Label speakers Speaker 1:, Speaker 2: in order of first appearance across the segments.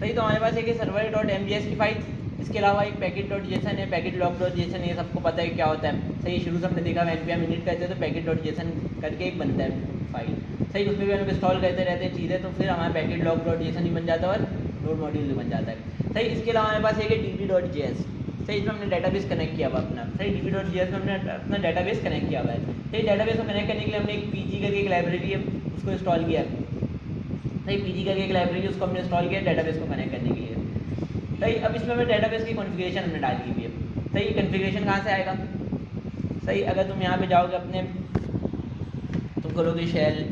Speaker 1: सही, तो हमारे पास एक सर्वर डॉट MJS की फाइल, इसके अलावा एक पैकेट डॉट जेसन है, पैकेट लॉग डॉट जेसन, ये सबको पता है क्या होता है। सही, शुरू से हमने देखा npm init करते हैं तो पैकेट डॉट जेसन करके एक बनता है फाइल। सही, उसमें भी हम इंस्टॉल करते रहते हैं चीज़ें, तो फिर हमारा पैकेट लॉग डॉट जेसन ही बन जाता है और नोड मॉड्यूल भी बन जाता है। सही, इसके अलावा हमारे पास एक है db.js। सही, इसमें हमने डेटाबेस कनेक्ट किया हुआ अपना। सही, db.js में हमने अपना डेटाबेस कनेक्ट किया हुआ है। सही, डेटाबेस को कनेक्ट करने के लिए हमने एक pg करके एक लाइब्रेरी है उसको इंस्टॉल किया है। सही, pg करके एक लाइब्रेरी उसको हमने इंस्टॉल किया डेटाबेस को कनेक्ट करने के लिए। सही, अब इसमें हमें डेटाबेस की कॉन्फ़िगरेशन हमने डाली हुई है। सही, कॉन्फ़िगरेशन कहाँ से आएगा? सही, अगर तुम यहाँ पे जाओगे अपने, तुम खोलोगे शेल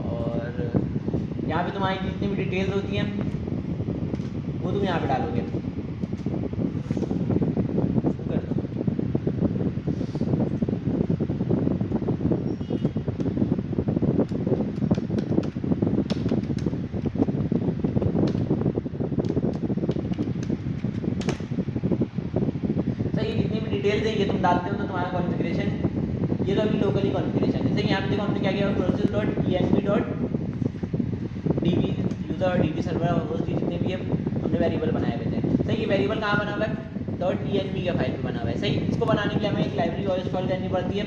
Speaker 1: और यहाँ पे तुम्हारी जितनी भी डिटेल्स होती हैं वो तुम यहाँ पे डालोगे। सही, जितनी भी डिटेल्स है ये तुम डालते हो तो तुम्हारा कॉन्फ़िगरेशन, ये तो अभी लोकली कॉन्फ़िगरेशन। जैसे यहाँ पे देखो हमने क्या किया, process dot env dot db user और db सर्वर और होस्ट जितने भी है हमने वेरिएबल बनाए हुए थे। सही, ये वेरिएबल कहाँ बना हुआ है? डॉट env का फाइल पे बना हुआ है। सही, इसको बनाने के लिए हमें एक लाइब्रेरी और इंस्टॉल करनी पड़ती है।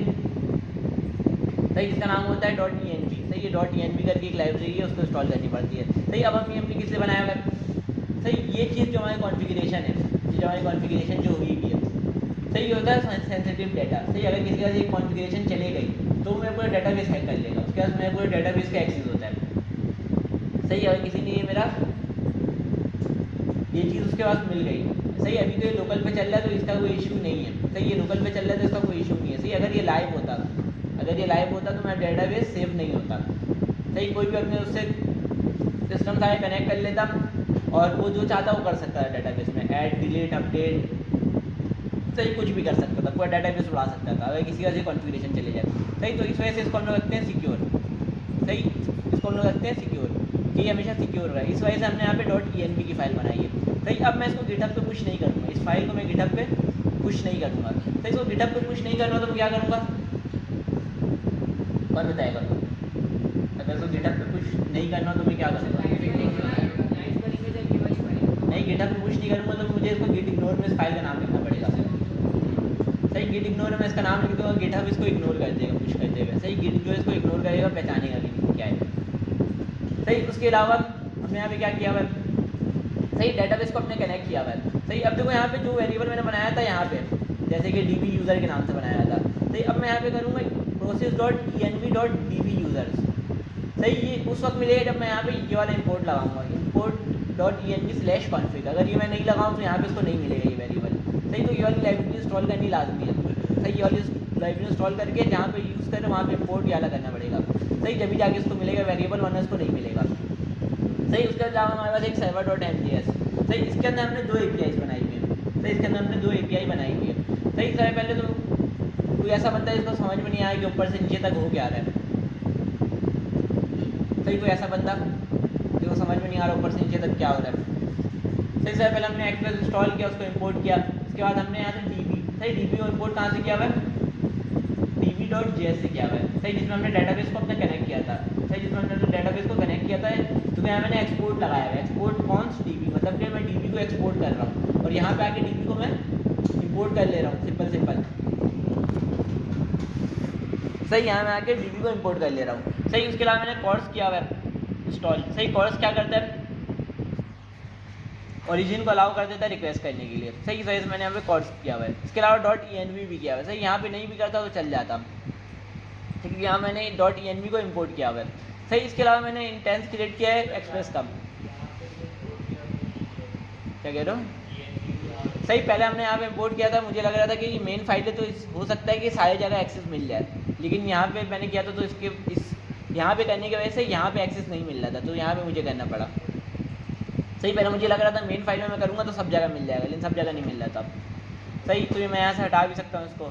Speaker 1: सही, जिसका नाम होता है डॉट env। सही, ये डॉट env करके एक लाइब्रेरी है, उसको इंस्टॉल करनी पड़ती है। सही, अब हम ये हमने किससे बनाया हुआ है? सही, ये चीज़ जो हमारी कॉन्फ़िगरेशन है, ये जो हमारी कॉन्फ़िगरेशन जो हुई है, सही होता है सेंसिटिव डेटा। सही, अगर किसी का एक कॉन्फ़िगरेशन चले गई तो मेरे पूरा डेटाबेस हैक कर लेगा, उसके बाद मेरे पूरे डेटाबेस का एक्सेस होता है। सही, अगर किसी ने ये मेरा ये चीज़ उसके पास मिल गई। सही, अभी तो ये लोकल पे चल रहा है तो इसका कोई इशू नहीं है। सही, ये लोकल पे चल रहा है तो इसका कोई इशू नहीं है। सही, अगर ये लाइव होता, अगर ये लाइव होता तो मेरा डेटाबेस सेव नहीं होता। सही, कोई भी अपने उससे सिस्टम सारे कनेक्ट कर लेता और वो जो चाहता वो कर सकता है डेटाबेस में, ऐड, डिलीट, अपडेट, सही कुछ भी कर सकता था, पूरा डेटाबेस उड़ा सकता था अगर किसी का से कॉन्फ़िगरेशन चले जाए। सही, तो इस वजह से इसको हम लोग रखते हैं सिक्योर। सही, इसको हम लोग रखते हैं सिक्योर कि ये हमेशा सिक्योर रहे। इस वजह से हमने यहाँ पे डॉट env की फाइल बनाई है। सही, अब मैं इसको गिटहब पे पुश नहीं करूँगा, इस फाइल को मैं गिटहब पे पुश नहीं करूँगा। सही, इसको गिटहब पे पुश नहीं करना तो मैं क्या करूँगा, कौन बताएगा? अगर इसको गिटहब पे पुश नहीं करना तो मैं क्या करूँगा? नहीं, गिटहब पे पुश नहीं करूँगा तो मुझे इसको गिट इग्नोर में इस फाइल का नाम लिखना पड़ेगा। सही, गिट इग्नोर में इसका नाम लिख दूँगा, गिटहब इसको इग्नोर कर देगा पुश करते हुए। सही, गिट जो इसको इग्नोर करेगा पहचानेगा कि क्या है। सही, उसके अलावा हमने यहाँ पे क्या किया हुआ है? सही, डेटाबेस को हमने कनेक्ट किया हुआ है। सही, अब देखो यहाँ पे जो वेरिएबल मैंने बनाया था यहाँ पे, जैसे कि db यूज़र के नाम से बनाया था। सही, अब मैं यहाँ पे करूँगा process dot env dot db users. सही, ये उस वक्त मिलेगा जब मैं यहाँ पे ये वाला इंपोर्ट लगाऊंगा, import dot env slash config. अगर ये मैं नहीं लगाऊँ तो यहाँ पे इसको नहीं मिलेगा ये वेरिएबल। सही, तो ये वाली लाइब्रेरी इंस्टॉल करनी लाजमी है। सही, ये वाली लाइब्रेरी इंस्टॉल करके जहाँ पे यूज़ करें वहाँ पे इंपोर्ट ये वाला करना पड़ेगा। सही, जब भी जाके इसको मिलेगा वेरिएबल, वरना इसको नहीं मिलेगा। सही, उसके अलावा हमारे पास एक सर्वर डॉट MJS। सही, इसके अंदर हमने दो APIs बनाई हुई है। सही, इसके अंदर हमने दो API बनाई हुई है। सही, सबसे पहले तो कोई ऐसा बंदा है जिसको समझ में नहीं आया कि ऊपर से नीचे तक हो क्या रहा है। सही, कोई ऐसा बंदा जिसको समझ में नहीं आ रहा ऊपर से नीचे तक क्या हो रहा है। सही, सबसे पहले हमने एक्सप्रेस इंस्टॉल किया, उसको इंपोर्ट किया। उसके बाद हमने यहाँ से db, सही db को इंपोर्ट कहाँ से किया हुआ है? db.js से किया हुआ है। सही, जिसमें हमने डेटाबेस को अपने कनेक्ट किया था। सही, जिसमें हमने डेटाबेस को कनेक्ट किया था तो यहाँ मैंने एक्सपोर्ट लगाया है, एक्सपोर्ट कॉन्स db, मतलब कि मैं db को एक्सपोर्ट कर रहा हूँ और यहाँ पे आके db को मैं इंपोर्ट कर ले रहा हूँ, सिंपल सिंपल। सही, यहाँ मैं आके db को इंपोर्ट कर ले रहा हूँ। सही, उसके अलावा मैंने कॉर्स किया हुआ है इंस्टॉल। सही, कॉर्स क्या करता है? ओरिजिन को अलाउ कर देता है रिक्वेस्ट करने के लिए। सही, इस वजह से मैंने यहाँ पे कॉर्स किया हुआ है। इसके अलावा डॉट env भी किया हुआ है। सही, यहाँ पे नहीं भी करता तो चल जाता, ठीक है, यहाँ मैंने डॉट env को इंपोर्ट किया हुआ है। सही, इसके अलावा मैंने इंटेंस क्रिएट किया है एक्सप्रेस का। क्या कह रहे हो? सही, पहले हमने यहाँ पे इंपोर्ट किया था, मुझे लग रहा था कि ये मेन फाइल है तो हो सकता है कि सारी जगह एक्सेस मिल जाए, लेकिन यहाँ पे मैंने किया था तो इस यहाँ पे करने की वजह से यहाँ पे एक्सेस नहीं मिल रहा था, तो यहाँ पे मुझे करना पड़ा। सही, पहले मुझे लग रहा था मेन फाइल में मैं करूँगा तो सब जगह मिल जाएगा, लेकिन सब जगह नहीं मिल रहा था। सही, तो ये मैं यहाँ से हटा भी सकता हूँ इसको।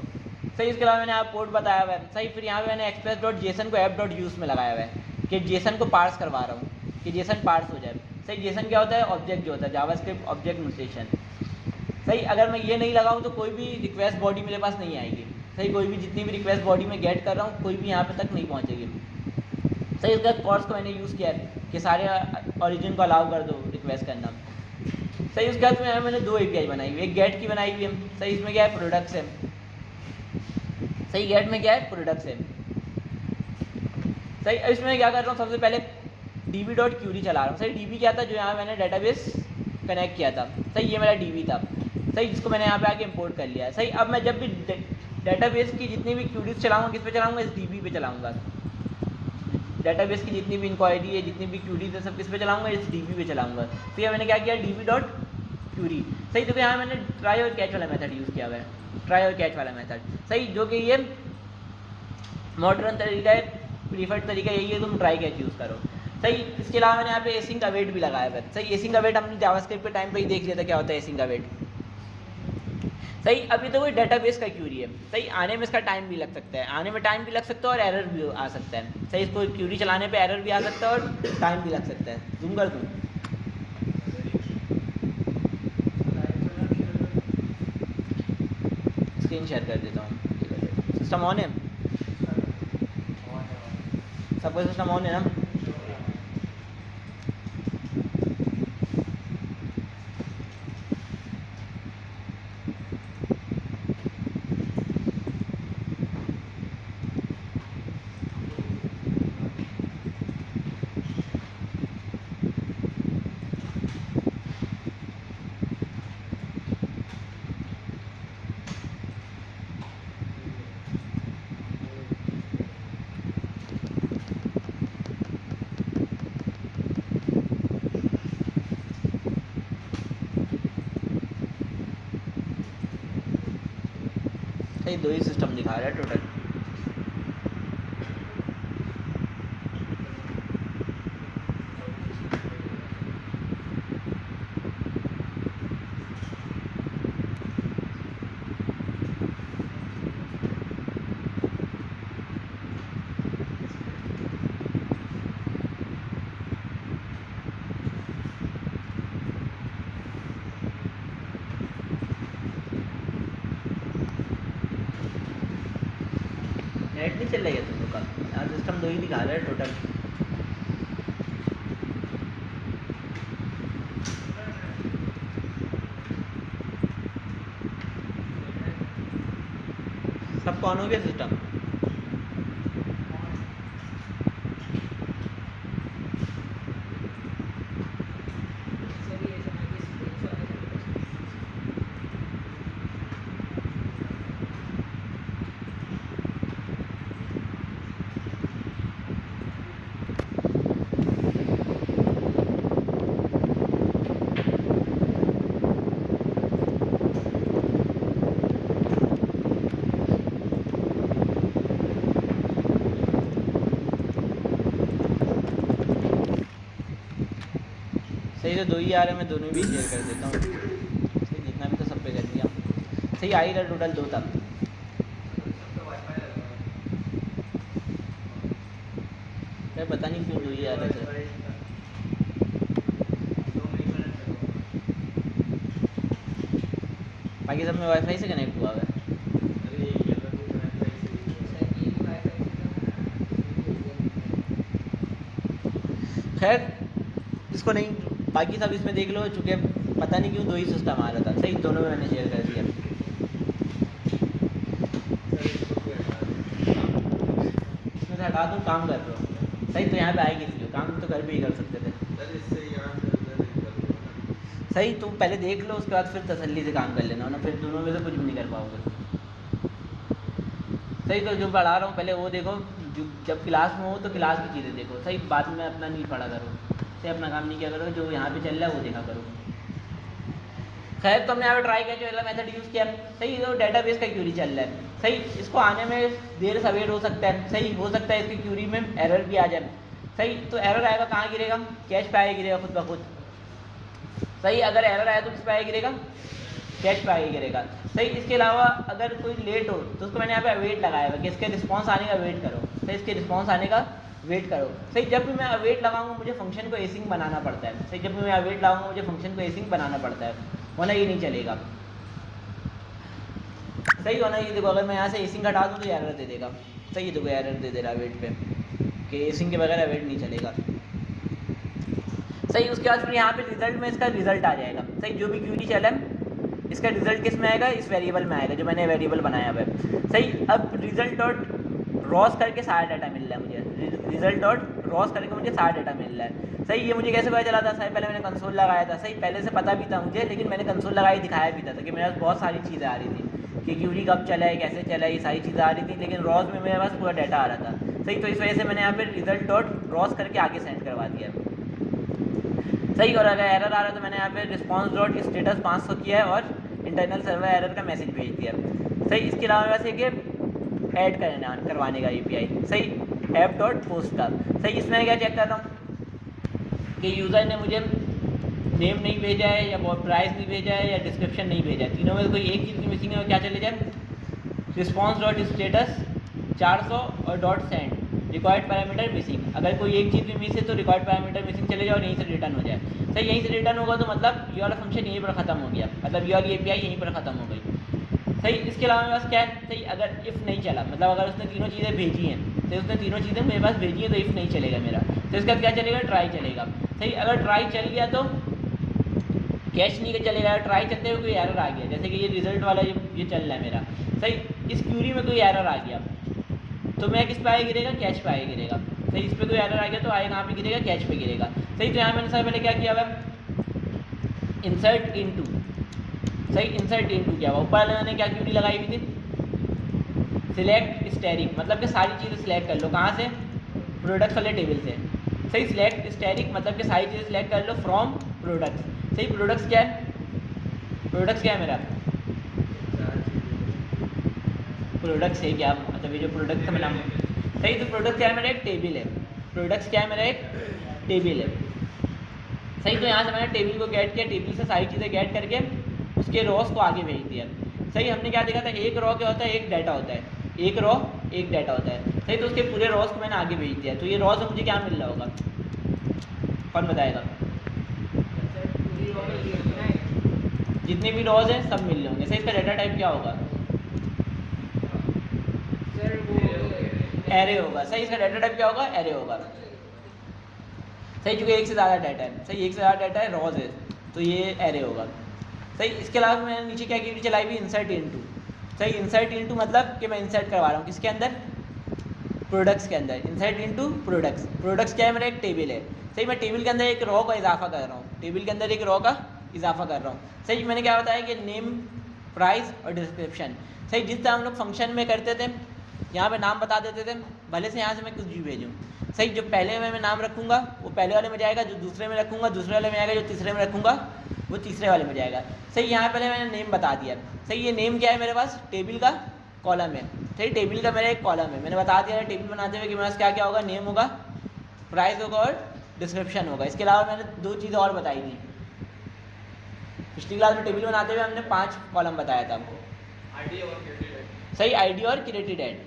Speaker 1: सही, इसके अलावा मैंने आप पोर्ट बताया हुआ है। सही, फिर यहाँ पे मैंने एक्सप्रेस डॉट जेसन को ऐप डॉट यूज़ में लगाया हुआ है कि जेसन को पार्स करवा रहा हूँ कि जेसन पार्स हो जाए। सही, जेसन क्या होता है? ऑब्जेक्ट जो होता है, जावास्क्रिप्ट ऑब्जेक्ट नोटेशन। सही, अगर मैं ये नहीं लगाऊँ तो कोई भी रिक्वेस्ट बॉडी मेरे पास नहीं आएगी। सही, कोई भी जितनी भी रिक्वेस्ट बॉडी में गेट कर रहा हूँ कोई भी यहाँ पे तक नहीं पहुँचेगी। सही, उसके बाद कॉर्स को मैंने यूज़ किया है कि सारे ओरिजिन को अलाउ कर दो रिक्वेस्ट करना। सही उसके बाद में मैंने दो API बनाई हुई, एक गेट की बनाई हुई है। सही इसमें क्या है, प्रोडक्ट्स है। सही गेट में क्या है, प्रोडक्ट्स है। सही अब इसमें क्या कर रहा हूँ, सबसे पहले db.query चला रहा हूँ। सही db क्या था, जो यहाँ मैंने डेटाबेस कनेक्ट किया था। सही ये मेरा db था। सही जिसको मैंने यहाँ पे आके इंपोर्ट कर लिया है। सही अब मैं जब भी डेटाबेस की जितनी भी क्यूरीज चलाऊंगा, किस पे चलाऊंगा, इस db पे चलाऊंगा। डेटाबेस की जितनी भी इंक्वायरी है, जितनी भी क्यूरीज है, सब किस पे चलाऊंगा, इस db पे चलाऊंगा। तो ये मैंने क्या किया, db.query। सही देखो यहाँ मैंने ट्राई और कैच वाला मेथड यूज़ किया हुआ है, ट्राई और कैच वाला मेथड। सही जो कि ये मॉडर्न तरीका है, प्रीफर्ड तरीका यही है, तुम ट्राई कैच यूज़ करो। सही इसके अलावा मैंने यहाँ पे एसिंग अवेट भी लगाया हुआ है। सही एसिंग अवेट हमने जावास्क्रिप्ट के टाइम पे ही देख लिया था क्या होता है एसिंग अवेट। सही अभी तो कोई डेटाबेस का क्यूरी है। सही आने में इसका टाइम भी लग सकता है, आने में टाइम भी लग सकता है और एरर भी आ सकता है। सही इसको क्यूरी चलाने पे एरर भी आ सकता है और टाइम भी लग सकता है। जूम कर दूँ, स्क्रीन शेयर कर देता हूँ। सिस्टम ऑन है, सबका सिस्टम ऑन है ना। सही दो ही सिस्टम दिखा रहा है टोटल। नेट नहीं चल रही है तुम लोग का, यहाँ सिस्टम दो ही दिखा रहा है टोटल। सब कौन हो गया सिस्टम। सही तो दो ही आ रहे हैं, मैं दोनों भी शेयर कर देता हूँ। सही जितना भी तो सब पे कर दिया। सही आ ही रहा टोटल दो तक। यार पता नहीं क्यों दो ही आ रहे थे। बाकी सब में वाईफाई से कनेक्ट हुआ है। खैर इसको नहीं, बाकी सब इसमें देख लो, चूँकि पता नहीं क्यों दो ही सिस्टम आ रहा था। सही दोनों में मैंने शेयर कर दिया। इसमें से हटा दूँ, काम कर रहा हूँ। सही तो यहाँ पे आएगी इसलिए, काम तो घर पे ही कर सकते थे। सही तुम पहले देख लो, उसके बाद फिर तसल्ली से काम कर लेना, वरना फिर दोनों में से कुछ भी नहीं कर पाओगे। सही तो जो पढ़ा रहा हूँ पहले वो देखो, जब क्लास में हो तो क्लास की चीज़ें देखो। सही बाद में अपना नहीं पढ़ा करो, सही अपना काम नहीं किया करो, जो यहाँ पे चल रहा है वो देखा करो। खैर तो हमने यहाँ पे ट्राई किया, जो वाला मेथड यूज़ किया। सही तो डेटाबेस का क्यूरी चल रहा है। सही इसको आने में देर सवेर हो सकता है। सही हो सकता है इसकी क्यूरी में एरर भी आ जाए। सही तो एरर आएगा कहाँ गिरेगा, कैश पे आए गिरेगा खुद ब खुद। सही अगर एरर आया तो किस पे आए गिरेगा, कैश पे आगे गिरेगा। सही इसके अलावा अगर कोई लेट हो तो उसको मैंने यहाँ पे अवेट लगाया हुआ कि इसके रिस्पांस आने का वेट करो। सही इसके रिस्पांस आने का वेट करो। सही जब भी मैं अवेट लगाऊंगा मुझे फंक्शन को एसिंग बनाना पड़ता है। सही जब भी मैं अवेट लगाऊंगा मुझे फंक्शन को एसिंग बनाना पड़ता है, वरना ये नहीं चलेगा। सही होना ये देखो, अगर मैं यहाँ से एसिंग हटा दूँ तो एरर दे देगा। सही देखो एरर दे दे रहा वेट पे कि एसिंग के बगैर वेट नहीं चलेगा। सही उसके बाद फिर यहाँ पे रिजल्ट में इसका रिजल्ट आ जाएगा। सही जो भी क्यूरी चला है इसका रिजल्ट किस में आएगा, इस वेरिएबल में आएगा जो मैंने वेरिएबल बनाया हुआ है। सही अब रिजल्ट डॉट रॉस करके सारा डाटा मिल रहा है मुझे, रिजल्ट डॉट रॉस करके मुझे सारा डाटा मिल रहा है। सही ये मुझे कैसे पता चला था, सही पहले मैंने कंसोल लगाया था, सही पहले से पता भी था मुझे, लेकिन मैंने कंसोल लगाई दिखाया भी था कि मेरे पास बहुत सारी चीज़ें आ रही थी कि क्यूरी कब चला है, कैसे चला है, ये सारी चीज़ें आ रही थी, लेकिन रॉस में मेरे पास पूरा डाटा आ रहा था। सही तो इस वजह से मैंने यहाँ पे रिजल्ट डॉट रॉस करके आगे सेंड करवा दिया। सही और अगर एरर आ रहा है तो मैंने यहाँ पे रिस्पॉन्स डॉट स्टेटस 500 किया है और इंटरनल सर्वर एरर का मैसेज भेज दिया। सही इसके अलावा वैसे कि ऐड करवाने का API, सही ऐप डॉट पोस्ट का। सही इसमें क्या चेक कर रहा हूँ कि यूज़र ने मुझे नेम नहीं भेजा है या प्राइस नहीं भेजा है या डिस्क्रिप्शन नहीं भेजा है, तीनों में कोई एक चीज़ की मिसिंग है, क्या चले जाए रिस्पॉन्स डॉट स्टेटस 400 और dot send required parameter missing. अगर कोई एक चीज़ भी मिस है तो रिक्वायर्ड पैरामीटर मिसिंग चले जाए और यहीं से रिटर्न हो जाए। सही यहीं से रिटर्न होगा तो मतलब ये वाला फंक्शन यहीं पर ख़त्म हो गया, मतलब ये वाली API यहीं पर ख़त्म हो गई। सही इसके अलावा मेरे पास क्या है, सही अगर इफ़ नहीं चला, मतलब अगर उसने तीनों चीज़ें भेजी हैं तो उसने तीनों चीज़ें मेरे पास भेजी हैं तो इफ़ नहीं चलेगा मेरा, तो इसका क्या चलेगा, ट्राई चलेगा। सही अगर ट्राई चल गया तो कैश नहीं चलेगा, ट्राई चलते हुए कोई एरर आ गया, जैसे कि ये रिजल्ट वाला ये चल रहा है मेरा। सही इस क्यूरी में कोई एरर आ गया तो मैं किस पे आए गिरेगा, कैश पे आए गिरेगा। सही इस पर कोई एरर आ गया तो आए कहाँ पे गिरेगा, कैश पे गिरेगा। सही तो यहाँ मैंने सबसे पहले क्या किया हुआ, इंसर्ट इनटू। सही इंसर्ट इनटू क्या हुआ, ऊपर वाले मैंने क्या क्यूरी लगाई हुई थी, सिलेक्ट स्टेरिक, मतलब कि सारी चीज़ें सिलेक्ट कर लो, कहाँ से, प्रोडक्ट्स वाले टेबल से। सही सिलेक्ट स्टेरिक मतलब कि सारी चीज़ें सिलेक्ट कर लो फ्रॉम प्रोडक्ट्स। सही प्रोडक्ट्स क्या है, प्रोडक्ट्स क्या है मेरा, प्रोडक्ट्स है क्या, मतलब ये जो प्रोडक्ट का मैं नाम, सही तो प्रोडक्ट क्या है मेरा, एक टेबल है, प्रोडक्ट्स क्या है मेरा, एक टेबल है। सही तो यहाँ से मैंने टेबल को गेट किया, टेबल से सारी चीज़ें गेट करके उसके रॉस को आगे भेज दिया। सही हमने क्या देखा था, एक रॉ क्या होता है, एक डाटा होता है, एक रॉ एक डाटा होता है। सही तो उसके पूरे रॉस को मैंने आगे भेज दिया, तो ये रॉस में मुझे क्या मिल रहा होगा, कौन बताएगा, जितने भी रॉज हैं सब मिल रहे होंगे। सही इसका डाटा टाइप क्या होगा, एरे होगा। सही इसका डाटा टाइप क्या होगा, एरे होगा। सही चूँकि एक से ज़्यादा डाटा है, सही एक से ज़्यादा डाटा है, रॉज है, तो ये एरे होगा। सही इसके अलावा मैंने नीचे क्या की चलाई हुई, इंसर्ट इनटू। सही इंसर्ट इनटू मतलब कि मैं इंसर्ट करवा रहा हूँ किसके अंदर, प्रोडक्ट्स के अंदर। इंसर्ट इनटू प्रोडक्ट्स, प्रोडक्ट्स क्या है मेरा, एक टेबल है। सही मैं टेबल के अंदर एक रॉ का इजाफा कर रहा हूँ, टेबल के अंदर एक रॉ का इजाफा कर रहा हूँ। सही मैंने क्या बताया कि नेम, प्राइस और डिस्क्रिप्शन। सही जिस तरह हम लोग फंक्शन में करते थे, यहाँ पे नाम बता देते थे, भले से यहाँ से मैं कुछ भी भेजूँ। सही जो पहले में मैं नाम रखूँगा वो पहले वाले में जाएगा, जो दूसरे में रखूँगा दूसरे वाले में आएगा, जो तीसरे में रखूँगा वो तीसरे वाले में जाएगा। सही यहाँ पहले मैंने नेम बता दिया। सही ये नेम क्या है मेरे पास, टेबल का कॉलम है। सही टेबल का मेरा एक कॉलम है, मैंने बता दिया टेबल बनाते हुए कि मेरे पास क्या क्या होगा, नेम होगा, प्राइस होगा और डिस्क्रिप्शन होगा। इसके अलावा मैंने दो चीज़ें और बताई थी पिछली क्लास में, टेबल बनाते हुए हमने 5 कॉलम बताया था। सही आईडी और क्रिएटेड ऐड।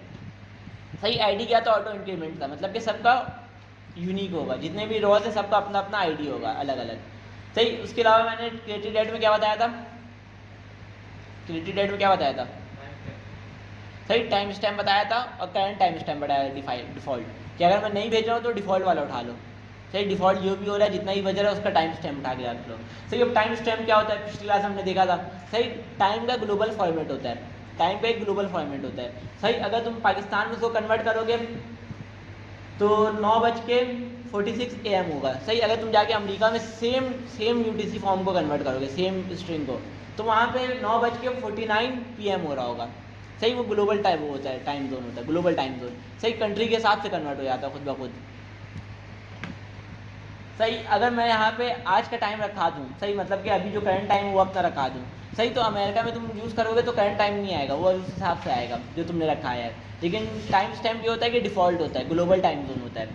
Speaker 1: सही आईडी क्या था, ऑटो इंक्रीमेंट था, मतलब कि सबका यूनिक होगा, जितने भी रोज है सबका अपना अपना आईडी होगा अलग अलग। सही उसके अलावा मैंने क्रिएटेड ऐड में क्या बताया था, क्रिएटेड ऐड में क्या बताया था, सही टाइम स्टैम्प बताया था और करंट टाइम स्टैम्प बताया डिफ़ॉल्ट, कि अगर मैं नहीं भेज रहा हूँ तो डिफ़ॉल्ट वाला उठा लो। सही डिफ़ॉल्ट जो भी हो रहा है जितना ही बज रहा है उसका टाइम स्टैम्प उठा के रख लो। सही अब टाइम स्टैम्प क्या होता है, पिछली क्लास हमने देखा था। सही टाइम का ग्लोबल फॉर्मेट होता है, टाइम का एक ग्लोबल फॉर्मेट होता है। सही अगर तुम पाकिस्तान में उसको कन्वर्ट करोगे तो 9:46 AM होगा। सही अगर तुम जाके अमेरिका में सेम UTC फॉर्म को कन्वर्ट करोगे, सेम स्ट्रिंग को, तो वहाँ पे 9:49 PM हो रहा होगा। सही वो ग्लोबल टाइम वो होता है, टाइम जोन होता है, ग्लोबल टाइम जोन। सही कंट्री के हिसाब से कन्वर्ट हो जाता है खुद ब खुद। सही अगर मैं यहाँ पे आज का टाइम रखा दूँ, सही मतलब कि अभी जो करंट टाइम है वो अपना रखा दूँ, सही तो अमेरिका में तुम यूज़ करोगे तो करंट टाइम नहीं आएगा, वो उस हिसाब से आएगा जो तुमने रखा है। लेकिन टाइम स्टैम्प ये होता है कि डिफ़ॉल्ट होता है, ग्लोबल टाइम जोन होता है।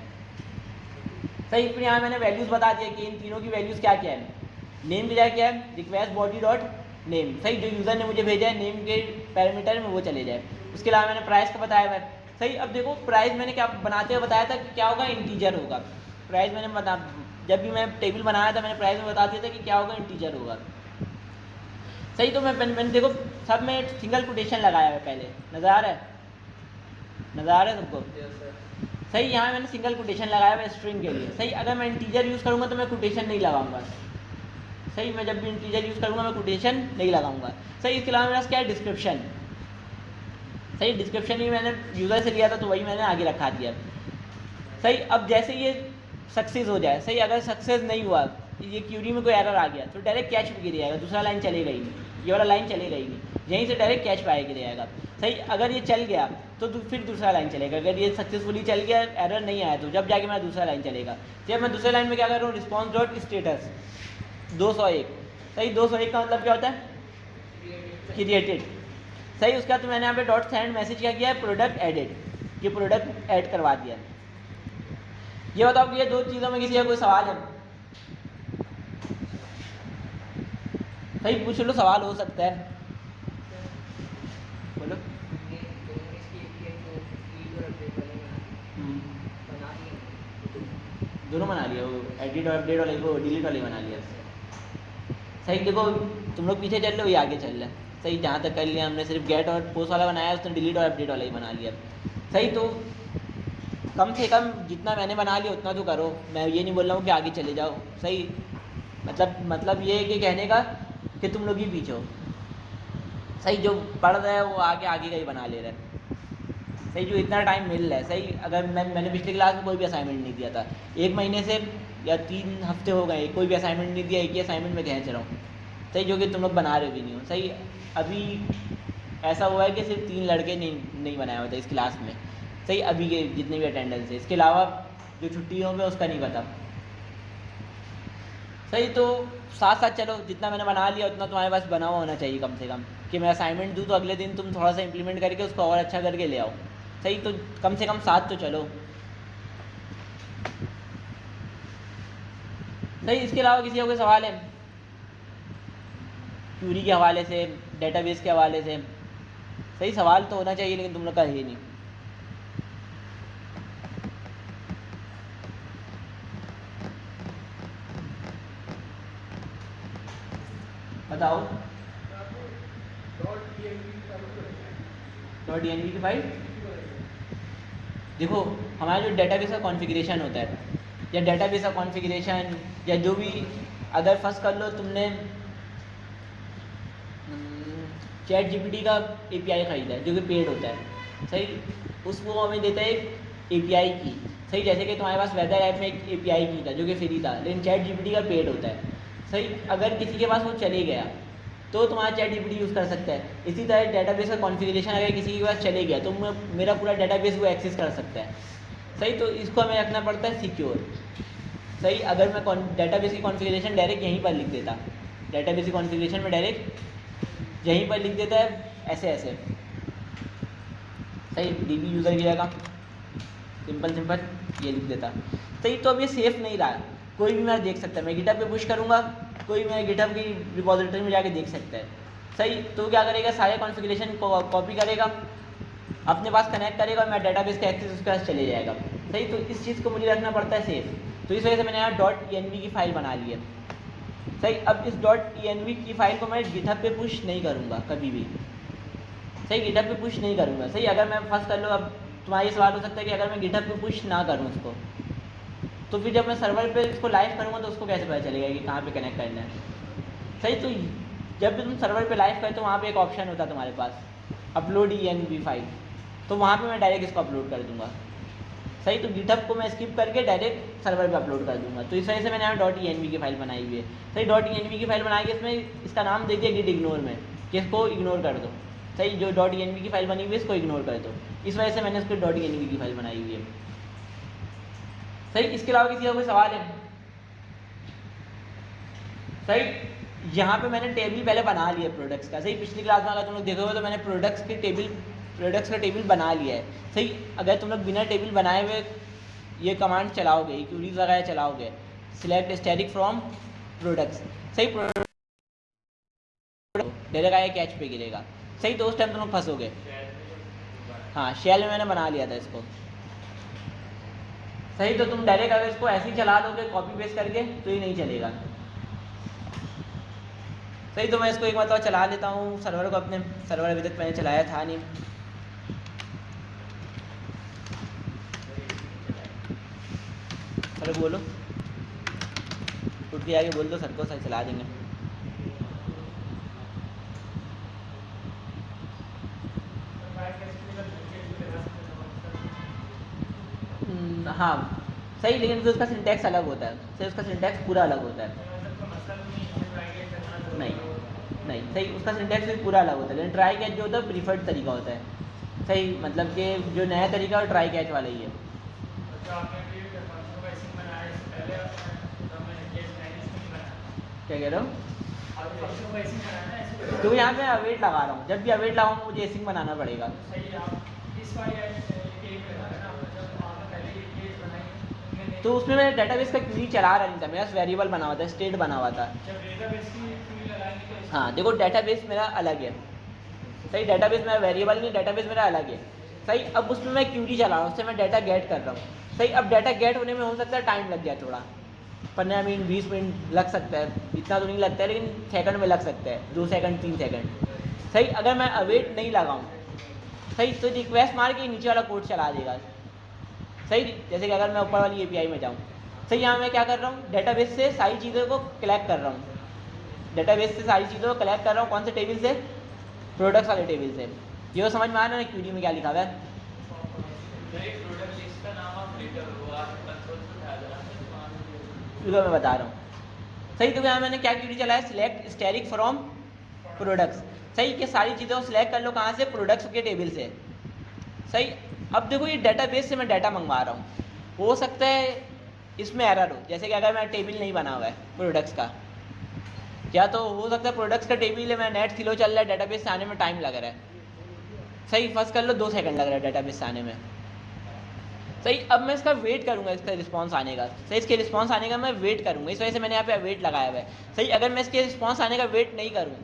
Speaker 1: सही फिर यहाँ मैंने वैल्यूज़ बता दिया कि इन तीनों की वैल्यूज़ क्या क्या है। नेम की क्या है, रिक्वेस्ट बॉडी डॉट नेम। सही जो यूज़र ने मुझे भेजा है नेम के पैरामीटर में वो चले जाए। उसके अलावा मैंने प्राइस का बताया हुआ है। सही अब देखो प्राइस मैंने क्या बनाते हुए बताया था कि क्या होगा, इंटीजर होगा। प्राइस मैंने बता, जब भी मैं टेबल बनाया था मैंने प्राइस में बता दिया था कि क्या होगा, इंटीजर होगा। सही तो मैंने देखो सब में सिंगल कोटेशन लगाया हुआ है, पहले नज़र आ रहा है, नज़र आ रहा है सबको। सही यहाँ मैंने सिंगल कोटेशन लगाया हुआ है स्ट्रिंग के लिए। सही अगर मैं इंटीजर यूज़ करूँगा तो मैं कोटेशन नहीं लगाऊंगा। सही, मैं जब भी इंटीजर यूज़ करूँगा मैं कोटेशन नहीं लगाऊंगा। सही, इसके अलावा मेरे पास क्या है, डिस्क्रिप्शन। सही, डिस्क्रिप्शन ही मैंने यूज़र से लिया था तो वही मैंने आगे रखा दिया। सही, अब जैसे ये सक्सेस हो जाए, सही, अगर सक्सेस नहीं हुआ, ये क्यूरी में कोई एरर आ गया तो डायरेक्ट कैच पे गिर जाएगा, दूसरा लाइन चलेगा ही नहीं, ये वाला लाइन चलेगा ही नहीं, यहीं से डायरेक्ट कैच पे आए गिर जाएगा। सही, अगर ये चल गया तो फिर दूसरा लाइन चलेगा, अगर ये सक्सेसफुली चल गया, एरर नहीं आया, तो जब जाके मेरा दूसरा लाइन चलेगा। जब मैं दूसरे लाइन में क्या कर रहा हूँ, रिस्पॉन्स डॉट स्टेटस 201। सही, 201 का मतलब क्या होता है, क्रिएटेड। सही, उसके बाद तो मैंने यहाँ पे डॉट सेंड मैसेज क्या किया है, प्रोडक्ट एडेड, ये प्रोडक्ट ऐड करवा दिया। ये बताओ कि ये दो चीज़ों में किसी का कोई सवाल है? सही, पूछ लो, सवाल हो सकता है, बोलो। दोनों बना लिया, वो एडिट और अपडेट वाले को डिलीट वाले बना लिया। सही, देखो तुम लोग पीछे चल रहे हो, ये आगे चल रहा है। सही, जहाँ तक कर लिया हमने, सिर्फ गेट और पोस्ट वाला बनाया, उसने डिलीट और अपडेट वाला ही बना लिया। सही, तो कम से कम जितना मैंने बना लिया उतना तो करो, मैं ये नहीं बोल रहा हूँ कि आगे चले जाओ। सही, मतलब ये है कि कहने का कि तुम लोग ही पीछे हो। सही, जो पढ़ रहा है वो आगे आगे का ही बना ले रहा है। सही, जो इतना टाइम मिल रहा है, सही, अगर मैंने पिछली क्लास में कोई भी असाइनमेंट नहीं दिया था, 1 महीने से या 3 हफ्ते हो गए कोई भी असाइनमेंट नहीं दिया, एक ही असाइनमेंट में खींच रहा हूँ। सही, जो कि तुम लोग बना रहे भी नहीं हो। सही, अभी ऐसा हुआ है कि सिर्फ 3 लड़के नहीं बनाया होता इस क्लास में। सही, अभी के जितने भी अटेंडेंस है, इसके अलावा जो छुट्टियों में उसका नहीं पता। सही, तो साथ साथ चलो, जितना मैंने बना लिया उतना तुम्हारे पास बना हुआ होना चाहिए कम से कम, कि मैं असाइनमेंट दूँ तो अगले दिन तुम थोड़ा सा इंप्लीमेंट करके उसको और अच्छा करके ले आओ। सही, तो कम से कम साथ तो चलो। सही, इसके अलावा किसी का कोई सवाल है क्यूरी के हवाले से, डेटाबेस के हवाले से? सही, सवाल तो होना चाहिए, लेकिन तुम लोग का है नहीं। बताओ। डॉट DNV की फाइल, देखो हमारा जो डेटाबेस का कॉन्फ़िगरेशन होता है, या डेटाबेस का कॉन्फ़िगरेशन, या जो भी, अगर फर्स्ट कर लो तुमने चैट GPT का API खरीदा है जो कि पेड होता है। सही, उसको हमें देता है एक API की। सही, जैसे कि तुम्हारे पास वेदर ऐप में एक API की था जो कि फ्री था, लेकिन चैट GPT का पेड होता है। सही, अगर किसी के पास वो चले गया तो तुम्हारा चैट GPT यूज़ कर सकता है। इसी तरह डेटाबेस का कॉन्फ़िगरेशन अगर किसी के पास चले गया तो मेरा पूरा डेटाबेस वो एक्सेस कर सकता है। सही, तो इसको हमें रखना पड़ता है सिक्योर। सही, अगर मैं डेटाबेस की कॉन्फ़िगरेशन डायरेक्ट यहीं पर लिख देता, डेटाबेस की कॉन्फ़िगरेशन में डायरेक्ट यहीं पर लिख देता है ऐसे। सही, DB यूज़र की जगह सिंपल ये लिख देता। सही, तो अब ये सेफ़ नहीं रहा, कोई भी मेरा देख सकता है। मैं गिटहब पे पुश करूँगा, कोई मेरे गिटहब की रिपॉजिटरी में जाके देख सकता है। सही, तो क्या करेगा, सारे कॉन्फ़िगरेशन को कॉपी करेगा, अपने पास कनेक्ट करेगा, मेरा डेटाबेस का एक्सेस उसके पास चले जाएगा। सही, तो इस चीज़ को मुझे रखना पड़ता है सेफ़, तो इस वजह से मैंने यहाँ .env की फ़ाइल बना ली है। सही, अब इस .env की फ़ाइल को मैं गिटहब पे पुश नहीं करूँगा कभी भी। सही, गिटहब पे पुश नहीं करूँगा। सही, अगर मैं फर्स्ट कर लो, अब तुम्हारा ये सवाल हो सकता है कि अगर मैं गिटहब पे पुश ना करूँ उसको, तो फिर जब मैं सर्वर पे इसको लाइव करूँगा तो उसको कैसे पता चलेगा कि कहाँ पे कनेक्ट करना है? सही, तो जब भी तुम सर्वर पे लाइव करें तो वहाँ पे एक ऑप्शन होता है तुम्हारे पास, अपलोड env फाइल, तो वहाँ पे मैं डायरेक्ट इसको अपलोड कर दूँगा। सही, तो गिटहब को मैं स्किप करके डायरेक्ट सर्वर पे अपलोड कर दूँगा। तो इस वजह से मैंने यहाँ .env की फ़ाइल बनाई हुई है। सही, .env की फ़ाइल बनाई है, इसमें इसका नाम दे दिया गिट इग्नोर में, कि इसको इग्नोर कर दो। सही, जो .env की फ़ाइल बनी हुई है इसको इग्नोर कर दो। इस वजह से मैंने इसको .env की फ़ाइल बनाई हुई है। सही, इसके अलावा किसी का कोई सवाल है? सही, यहाँ पे मैंने टेबल पहले बना लिया प्रोडक्ट्स का। सही, पिछली क्लास में अगर तुम लोग देखोगे तो मैंने प्रोडक्ट्स का टेबल बना लिया है। सही, अगर तुम लोग बिना टेबल बनाए हुए ये कमांड चलाओगे, क्यूरीज वगैरह चलाओगे, सिलेक्ट स्टैटिक फ्रॉम प्रोडक्ट्स, सही, प्रोडक्ट डायरेक्ट आया कैच पे गिरेगा। सही, तो उस टाइम तुम लोग फंसोगे। हाँ, शेल में मैंने बना लिया था इसको। सही, तो तुम डायरेक्ट अगर इसको ऐसे ही चला दोगे कॉपी पेस्ट करके तो ये नहीं चलेगा। सही, तो मैं इसको एक मतलब चला लेता हूँ सर्वर को, अपने सर्वर अभी तक मैंने चलाया था नहीं। चलो बोलो, उठ के आगे बोल दो सर को, सर चला देंगे। हाँ सही, लेकिन फिर उसका सिंटैक्स अलग होता है, सही उसका सिंटैक्स पूरा अलग होता है। नहीं नहीं सही, उसका सिंटैक्स भी पूरा अलग होता है, लेकिन ट्राई कैच जो होता है प्रीफर्ड तरीका होता है। सही, मतलब कि जो नया तरीका है वो ट्राई कैच वाला ही है। क्या कह रहे हो? क्योंकि यहाँ पे अवेट लगा रहा हूँ, जब भी अवेट लगाऊंगा मुझे एसिंग बनाना पड़ेगा। तो उसमें मैं डेटाबेस का क्वेरी चला रहा नहीं था, मेरा वेरिएबल बना हुआ था, स्टेट बना हुआ था। हाँ देखो डेटाबेस मेरा अलग है, सही, डेटाबेस मेरा वेरिएबल नहीं, डेटाबेस मेरा अलग है। सही, अब उसमें मैं क्यूरी चला रहा हूँ, उससे मैं डाटा गेट कर रहा हूँ। सही, अब डाटा गेट होने में हो सकता है टाइम लग जाए थोड़ा, 15 मिनट 20 मिनट लग सकता है, इतना तो नहीं लगता है, लेकिन सेकंड में लग सकता है, 2 सेकंड 3 सेकंड। सही, अगर मैं अवेट नहीं लगाऊँ सही, तो रिक्वेस्ट मार के नीचे वाला कोड चला देगा। सही, जैसे कि अगर मैं ऊपर वाली एपीआई में जाऊँ, सही, यहाँ मैं क्या कर रहा हूँ, डेटाबेस से सारी चीज़ों को कलेक्ट कर रहा हूँ, डेटाबेस से सारी चीज़ों को कलेक्ट कर रहा हूँ, कौन से टेबल से, प्रोडक्ट्स वाले टेबल से। ये वो समझ में आ रहा है ना क्यूरी में क्या लिखा हुआ है? मैं बता रहा हूँ। सही, तो यहाँ मैंने क्या क्यूरी चलाया, सिलेक्ट स्टैटिक फ्रॉम प्रोडक्ट्स। सही, कि सारी चीज़ों को सिलेक्ट कर लो, कहाँ से, प्रोडक्ट्स के टेबल से। सही, अब देखो ये डेटाबेस से मैं डाटा मंगवा रहा हूँ, हो सकता है इसमें एरर हो, जैसे कि अगर मैं टेबल नहीं बना हुआ है प्रोडक्ट्स का, क्या तो हो सकता है प्रोडक्ट्स का टेबल है, मैं नेट स्लो चल रहा है, डेटाबेस से आने में टाइम लग रहा है। सही, फर्स्ट कर लो 2 सेकंड लग रहा है डेटाबेस से आने में। सही, अब मैं इसका वेट करूंगा, इसका रिस्पांस आने का। सही, इसके रिस्पांस आने का मैं वेट करूंगा, इस वजह से मैंने यहाँ पे वेट लगाया हुआ है। सही, अगर मैं इसके रिस्पांस आने का वेट नहीं करूँ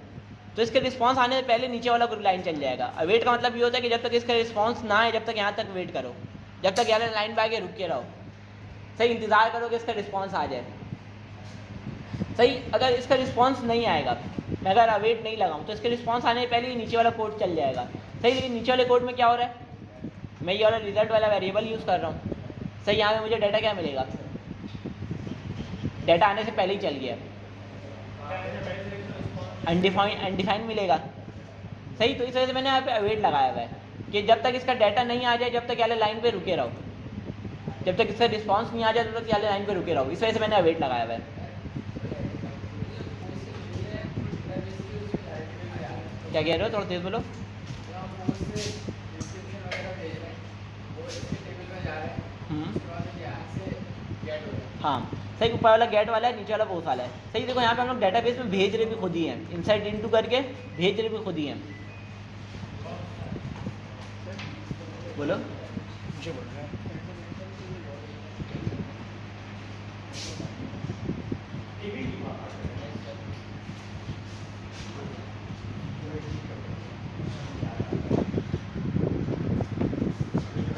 Speaker 1: तो इसके रिस्पांस आने से पहले नीचे वाला ग्रुप लाइन चल जाएगा। वेट का मतलब ये होता है कि जब तक इसका रिस्पांस ना आए जब तक यहाँ तक वेट करो, जब तक यहाँ लाइन पे आके रुक के रहो। सही, इंतज़ार करो कि इसका रिस्पांस आ जाए। सही, अगर इसका रिस्पांस नहीं आएगा, मैं अगर अवेट नहीं लगाऊँ तो इसके रिस्पांस आने से पहले ही नीचे वाला कोड चल जाएगा। सही, लेकिन नीचे वाले कोड में क्या हो रहा है, मैं ये वाला रिजल्ट वाला वेरिएबल यूज़ कर रहा हूँ। सही, यहाँ पे मुझे डाटा क्या मिलेगा, डाटा आने से पहले ही चल गया, अनडिफाइंड मिलेगा। सही, तो इस वजह से मैंने यहाँ पे अवेट लगाया हुआ है कि जब तक इसका डाटा नहीं आ जाए जब तक यहाँ लाइन पे रुके रहो, जब तक इसका रिस्पांस नहीं आ जाए तब तक यहाँ लाइन पे रुके रहो, इस वजह से मैंने अवेट लगाया हुआ है। क्या कह रहे हो, थोड़ा तेज बोलो। हाँ सही, ऊपर वाला गेट वाला है, नीचे वाला पोस्ट वाला है। सही, देखो यहाँ पे हम लोग डेटाबेस में भेज रहे भी खुद ही हैं, इनसाइड इनटू करके भेज रहे भी खुद ही हैं। बोलो,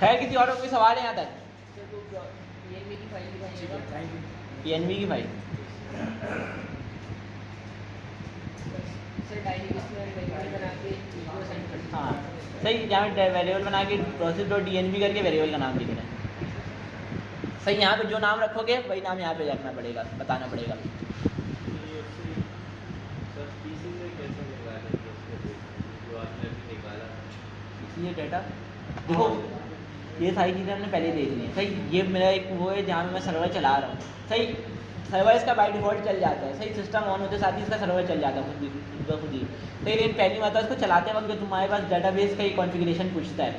Speaker 1: खैर किसी और कोई सवाल है यहाँ तक? पीएनबी की फाइल हाँ सही, यहाँ पे वेरिएबल बना के प्रोसेस डॉट डीएनबी करके वेरिएबल का नाम लिख रहे हैं। सही, यहाँ पे जो नाम रखोगे वही नाम यहाँ पे रखना पड़ेगा, बताना पड़ेगा। ये डाटा देखो, ये सारी चीज़ें हमने पहले देख ली हैं। सही, ये मेरा एक वो है जहाँ पे मैं सर्वर चला रहा हूँ। सही, सर्वर इसका बाय डिफ़ॉल्ट चल जाता है। सही, सिस्टम ऑन होते साथ ही इसका सर्वर चल जाता है खुद ही। सही, लेकिन पहली मरतबा इसको चलाते वक्त तुम्हारे पास डाटाबेस का ही कॉन्फ़िगरेशन पूछता है।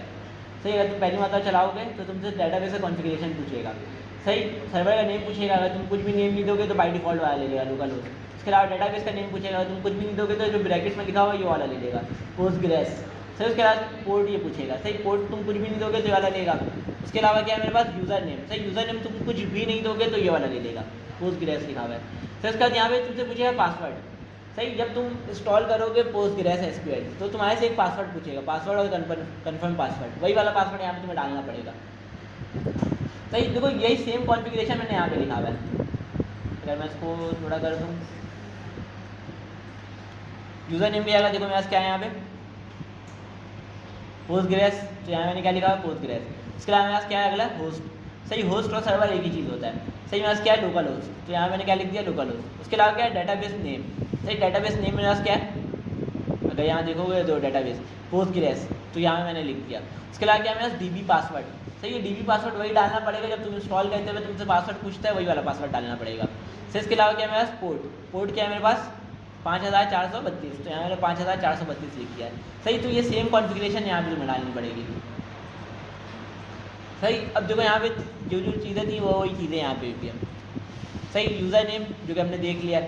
Speaker 1: सही, अगर तुम पहली मरतबा चलाओगे तो तुमसे डाटाबेस का कॉन्फ़िगरेशन पूछेगा। सही, सर्वर का नेम पूछेगा, अगर तुम कुछ भी नेम नहीं दोगे तो बाय डिफ़ॉल्ट वाला ले लेगा, लोकल होस्ट। इसके अलावा डाटाबेस का नेम पूछेगा, तुम कुछ भी नहीं दोगे तो जो ब्रैकेट्स में लिखा हुआ ये वाला ले लेगा, पोस्टग्रेस। सही, उसके बाद पोर्ट ये पूछेगा। सही, पोर्ट तुम कुछ भी नहीं दोगे तो ये वाला लेगा। उसके अलावा क्या है मेरे पास, यूज़र नेम। सही, यूज़र नेम तुम कुछ भी नहीं दोगे तो ये वाला ले लेगा, पोस्टग्रेस लिखा हुआ है। सही, उसके बाद यहाँ पे तुमसे पूछेगा पासवर्ड। सही, जब तुम इंस्टॉल करोगे पोस्टग्रेस एसक्यूएल तो तुम्हारे से एक पासवर्ड पूछेगा, पासवर्ड और कन्फर्म पासवर्ड, वही वाला पासवर्ड यहाँ पे तुम्हें डालना पड़ेगा। सही, देखो यही सेम कॉन्फ़िगरेशन मैंने यहाँ पे लिखा हुआ है। अगर मैं इसको थोड़ा कर दूँ, यूज़र नेम भी आएगा, देखो मेरे पास क्या है यहाँ पे, पोस्टग्रेस। तो यहाँ मैंने क्या लिखा है, पोस्टग्रेस। इसके अलावा मेरे पास क्या है अगला, होस्ट। सही, होस्ट और सर्वर एक ही चीज़ होता है। सही, मेरे पास क्या है, लोकल होस्ट। तो यहाँ मैंने क्या लिख दिया, लोकल होस्ट। उसके अलावा क्या है, डाटाबेस नेम। सही, डाटाबेस नेम मेरे पास क्या है, अगर यहाँ देखोगे तो डाटाबेस पोस्टग्रेस, तो यहाँ मैंने लिख दिया। उसके अलावा क्या है मेरे पास, डीबी पासवर्ड। सही है, डीबी पासवर्ड वही डालना पड़ेगा जब तुम इंस्टॉल करते हुए तुमसे पासवर्ड पूछता है, वही वाला पासवर्ड डालना पड़ेगा। सही, इसके अलावा क्या है मेरे पास पोर्ट क्या है मेरे पास 5432, तो यहाँ मैंने 5432 लिख दिया है। सही, तो ये सेम कॉन्फ़िगरेशन यहाँ पे तुम्हें डालनी पड़ेगी। सही, अब देखो यहाँ पे जो जो चीज़ें थी वो वही चीज़ें यहाँ पे भी हैं। सही, यूज़र नेम जो कि हमने देख लिया,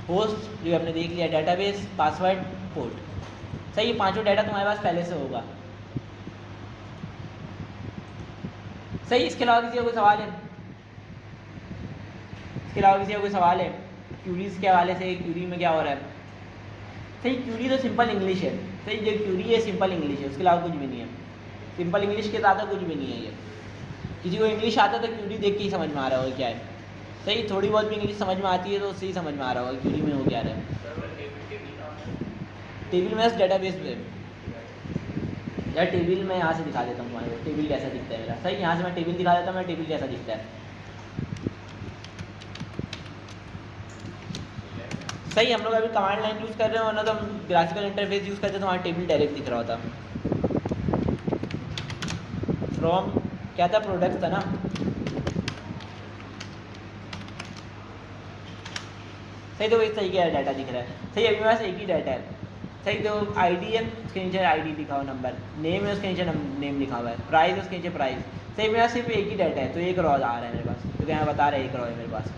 Speaker 1: होस्ट जो कि हमने देख लिया, डेटाबेस, पासवर्ड, पोर्ट। सही, ये पांचों डाटा तुम्हारे पास पहले से होगा। सही, इसके अलावा किसी का कोई सवाल है? इसके अलावा किसी का कोई सवाल है क्यूरीज के हवाले से? क्यूरी में क्या हो रहा है? सही, क्यूरी तो सिंपल इंग्लिश है। सही, जो क्यूरी है सिंपल इंग्लिश है, उसके अलावा कुछ भी नहीं है। सिंपल इंग्लिश के ज़्यादा कुछ भी नहीं है ये। किसी को इंग्लिश आता है तो क्यूरी देख के ही समझ में आ रहा होगा क्या है। सही, थोड़ी बहुत भी इंग्लिश समझ में आती है तो उससे ही समझ में आ रहा होगा क्यूरी में हो क्या रहा है। टेबल में डेटाबेस पे यार, टेबल मैं यहाँ से दिखा देता हूँ तुम्हारे को, टेबल कैसा दिखता है मेरा। सही, यहाँ से मैं टेबल दिखा देता हूँ, मैं टेबल कैसा दिखता है। सही, हम लोग अभी कमांड लाइन यूज़ कर रहे हैं, वरना तो हम ग्राफिकल इंटरफेस यूज़ करते तो वहाँ टेबल डायरेक्ट दिख रहा होता। फ्रॉम क्या था, प्रोडक्ट था ना। सही, तो इस तरीके का डाटा दिख रहा है। सही, अभी मेरे पास एक ही डाटा है। सही, तो आईडी है, उसके नीचे आईडी लिखा हुआ, नंबर, नेम है, उसके नीचे नेम लिखा हुआ है, प्राइस है, उसके नीचे प्राइस। सही, मेरा सिर्फ एक ही डाटा है, तो एक रो आ रहा है मेरे पास, क्योंकि यहाँ बता रहा है एक रो है मेरे पास।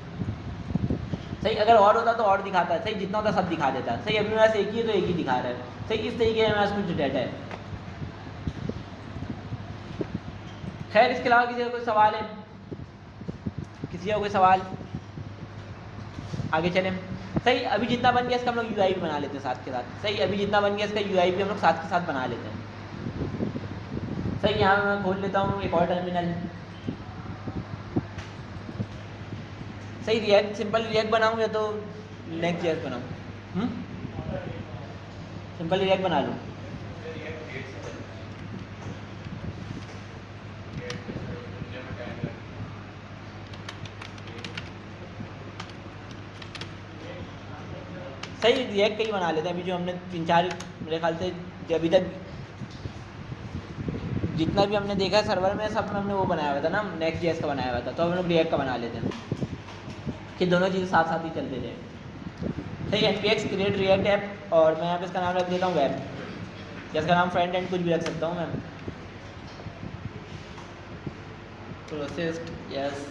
Speaker 1: सही, अगर और होता तो और दिखाता है। सही, जितना होता सब दिखा देता है। सही, अभी मेरे पास एक ही है तो एक ही दिखा रहा है। सही, इस तरीके से मेरे पास कुछ डाटा है। खैर, इसके अलावा किसी का कोई सवाल है? किसी का कोई सवाल? आगे चलें। सही, अभी जितना बन गया इसका हम लोग यूआई भी बना लेते हैं साथ के साथ। सही, अभी जितना बन गया इसका यूआई भी हम लोग साथ के साथ बना लेते हैं। सही, यहाँ मैं खोल लेता हूँ एक और टर्मिनल। सही, रिएक्ट, सिंपल रिएक्ट बनाऊँ या तो नेक्स्ट जेएस बनाऊँ? सिंपल रिएक्ट बना लूँ? सही, रिएक्ट का ही बना लेते हैं। अभी जो हमने 3-4 मेरे ख्याल से अभी तक जितना भी हमने देखा है सर्वर में, सब में हमने वो बनाया हुआ था ना, नेक्स्ट जेएस का बनाया हुआ था, तो हम लोग रिएक्ट का बना लेते हैं कि दोनों चीज़ें साथ साथ ही चलते रहे। सही, npx क्रिएट रिएक्ट ऐप, और मैं यहाँ पे इसका नाम रख देता हूँ वेब, जिसका नाम फ्रंट एंड कुछ भी रख सकता हूँ मैं। Processed, yes.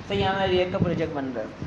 Speaker 1: सही, यहाँ मेरा रिएक्ट का प्रोजेक्ट बन रहा है।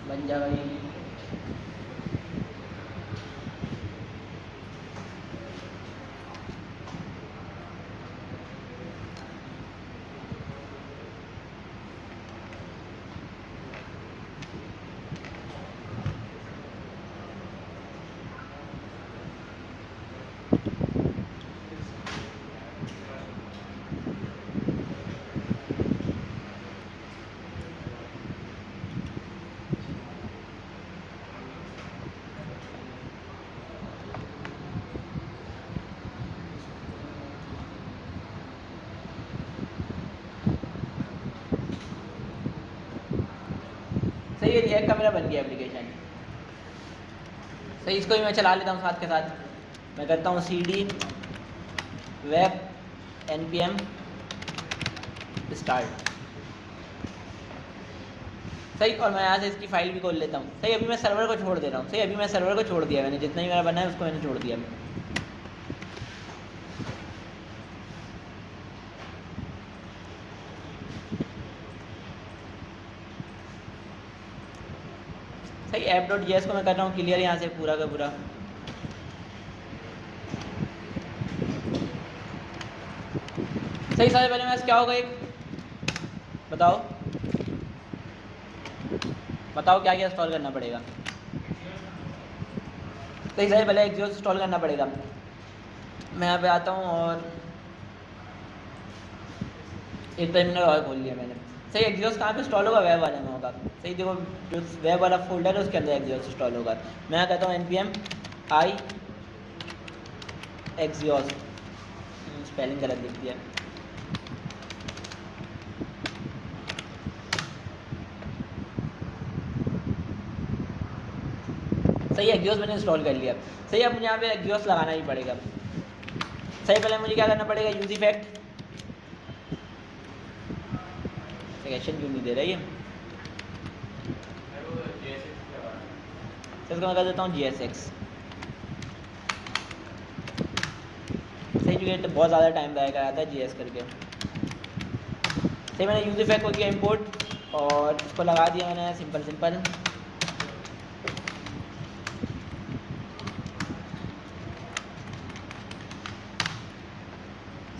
Speaker 1: बन जाएगा ये। सही है, रिएक्ट का मेरा बन गया एप्लीकेशन। सही, इसको भी मैं चला लेता हूँ साथ के साथ। मैं करता हूँ cd web npm start। सही, और मैं यहाँ से इसकी फाइल भी खोल लेता हूँ। सही, अभी मैं सर्वर को छोड़ दे रहा हूँ। सही, अभी मैं सर्वर को छोड़ दिया, मैंने जितना ही मेरा बना है उसको मैंने छोड़ दिया। सही ऐप डॉट जेएस को मैं कर रहा हूँ क्लियर यहाँ से पूरा का पूरा। सही सबसे पहले मैं क्या होगा एक बताओ बताओ क्या क्या इंस्टॉल करना पड़ेगा। सही सबसे पहले एक्सियोस इंस्टॉल करना पड़ेगा। मैं यहाँ पे आता हूँ और एक टर्मिनल और खोल लिया मैंने। सही एक्सियोस कहाँ पे इंस्टॉल होगा? वेब वाले में होगा। सही देखो जो वेब वाला फोल्डर है उसके अंदर एक्सियोस इंस्टॉल होगा। मैं यहाँ कहता हूँ npm i एक्सियोस, स्पेलिंग गलत लिख दिया। सही एक्सियोस मैंने इंस्टॉल कर लिया। सही अब मुझे यहाँ पे एक्सियोस लगाना ही पड़ेगा। सही पहले मुझे क्या करना पड़ेगा? यूज इफेक्ट सेक्शन क्यों नहीं दे रही है? इसको मैं कर देता हूँ GSX। सही जो तो बहुत ज़्यादा टाइम लगा आता है GS करके। सही मैंने यूज इफेक्ट को किया इंपोर्ट और इसको लगा दिया मैंने सिंपल।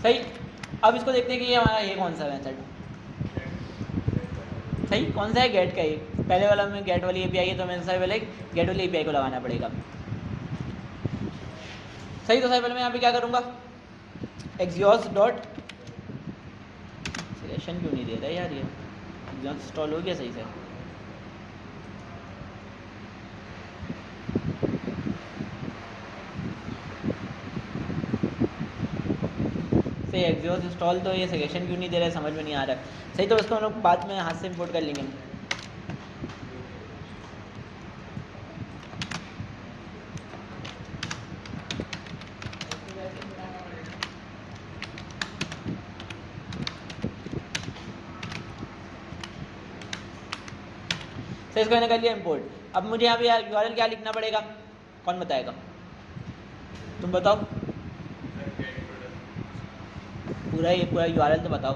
Speaker 1: सही अब इसको देखते हैं कि ये हमारा ये कौन सा मेथड सही कौन सा है? गेट का ही। पहले वाला में गेट वाली एपीआई है तो मैं सबसे पहले गेट वाली एपीआई को लगाना पड़ेगा। सही तो सबसे पहले मैं यहाँ पे क्या करूँगा? एक्सियोस डॉट सिलेक्शन क्यों नहीं दे रहा यार? ये एक्सियोस इंस्टॉल हो गया सही से? सही एक्सियोस इंस्टॉल तो ये सजेशन क्यों नहीं दे रहा है? समझ में नहीं आ रहा है। सही तो उसको हम लोग बाद में हाथ से इंपोर्ट कर लेंगे। सही इसको मैंने कर लिया इंपोर्ट। अब मुझे यहाँ पे यूआरएल क्या लिखना पड़ेगा? कौन बताएगा? तुम बताओ पूरा यूआरएल तो बताओ।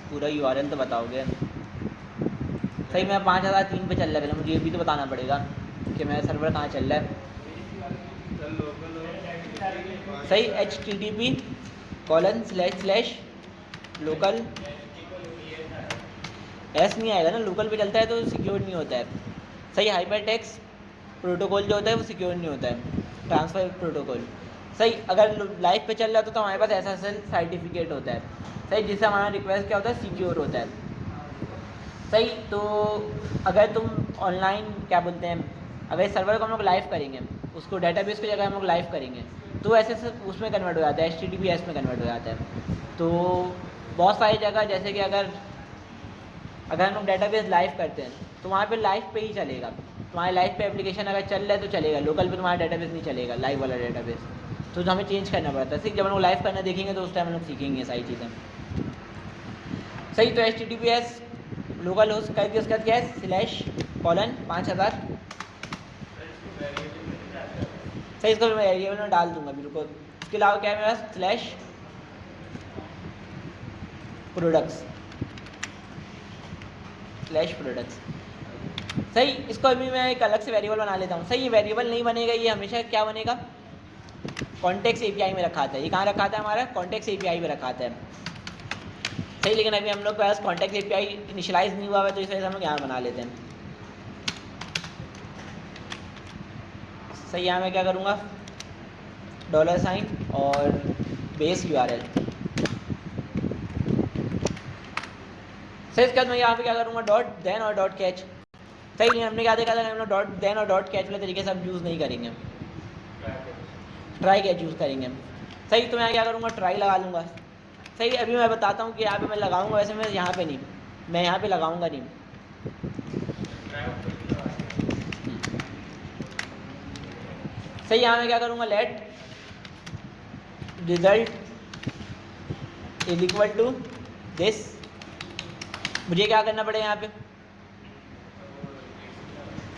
Speaker 1: पूरा यूआरएल तो बताओगे? सही मैं 5003 पे चल रहा है, मुझे ये भी तो बताना पड़ेगा कि मेरा सर्वर कहाँ चल रहा है। सही http://local एस नहीं आएगा ना, लोकल पे चलता है तो सिक्योर नहीं होता है। सही हाइपरटेक्स्ट प्रोटोकॉल जो होता है वो सिक्योर नहीं होता है, ट्रांसफ़र प्रोटोकॉल। सही अगर लाइव पे चल रहा तो हमारे पास SSL सर्टिफिकेट होता है। सही जिससे हमारा रिक्वेस्ट क्या होता है? सिक्योर होता है। सही तो अगर तुम ऑनलाइन क्या बोलते हैं, अगर सर्वर को हम लोग लाइव करेंगे, उसको डाटाबेस की जगह हम लोग लाइव करेंगे तो ऐसे उसमें कन्वर्ट हो जाता है, HTTPS में कन्वर्ट हो जाता है। तो बहुत सारी जगह जैसे कि अगर हम लोग डाटाबेस लाइव करते हैं तो वहाँ पे लाइव पे ही चलेगा। तुम्हारे लाइव पे एप्लीकेशन अगर चल रहा है तो चलेगा, लोकल पे तुम्हारा डाटाबेस नहीं चलेगा, लाइव वाला डाटाबेस। तो हमें चेंज करना पड़ता है। जब हम लोग लाइव करना देखेंगे तो उस टाइम हम लोग सीखेंगे सारी चीज़ें। सही तो HTTPS लोकल होस्ट करके उसके बाद क्या है? /5000। सही इसको वेरिएबल में डाल दूंगा बिल्कुल। इसके अलावा क्या है मेरे पास? /products। सही इसको अभी मैं एक अलग से वेरिएबल बना लेता हूँ। सही ये वेरिएबल नहीं बनेगा, ये हमेशा क्या बनेगा? कॉन्टेक्स्ट API में रखा था। ये कहाँ रखा था? हमारा कॉन्टेक्स्ट API में रखा था। सही लेकिन अभी हम लोग के पास कॉन्टेक्स्ट API इनिशियलाइज नहीं हुआ है तो इस वजह से हम लोग यहाँ बना लेते हैं। सही यहाँ मैं क्या करूँगा? $साइन और बेस URL। सही इसके बाद मैं यहाँ पे क्या करूँगा? .then और .catch। सही नहीं हमने क्या देखा था? हम लोग .then और .catch वाले तरीके से हम यूज़ नहीं करेंगे, ट्राई कैच यूज़ करेंगे। सही तो मैं क्या करूँगा? ट्राई लगा लूँगा। सही अभी मैं बताता हूँ कि यहाँ पे मैं लगाऊंगा, वैसे मैं यहाँ पे नहीं, मैं यहाँ पे लगाऊंगा नहीं। सही यहाँ मैं क्या करूँगा? Let result is equal to this. मुझे क्या करना पड़ेगा? यहाँ पे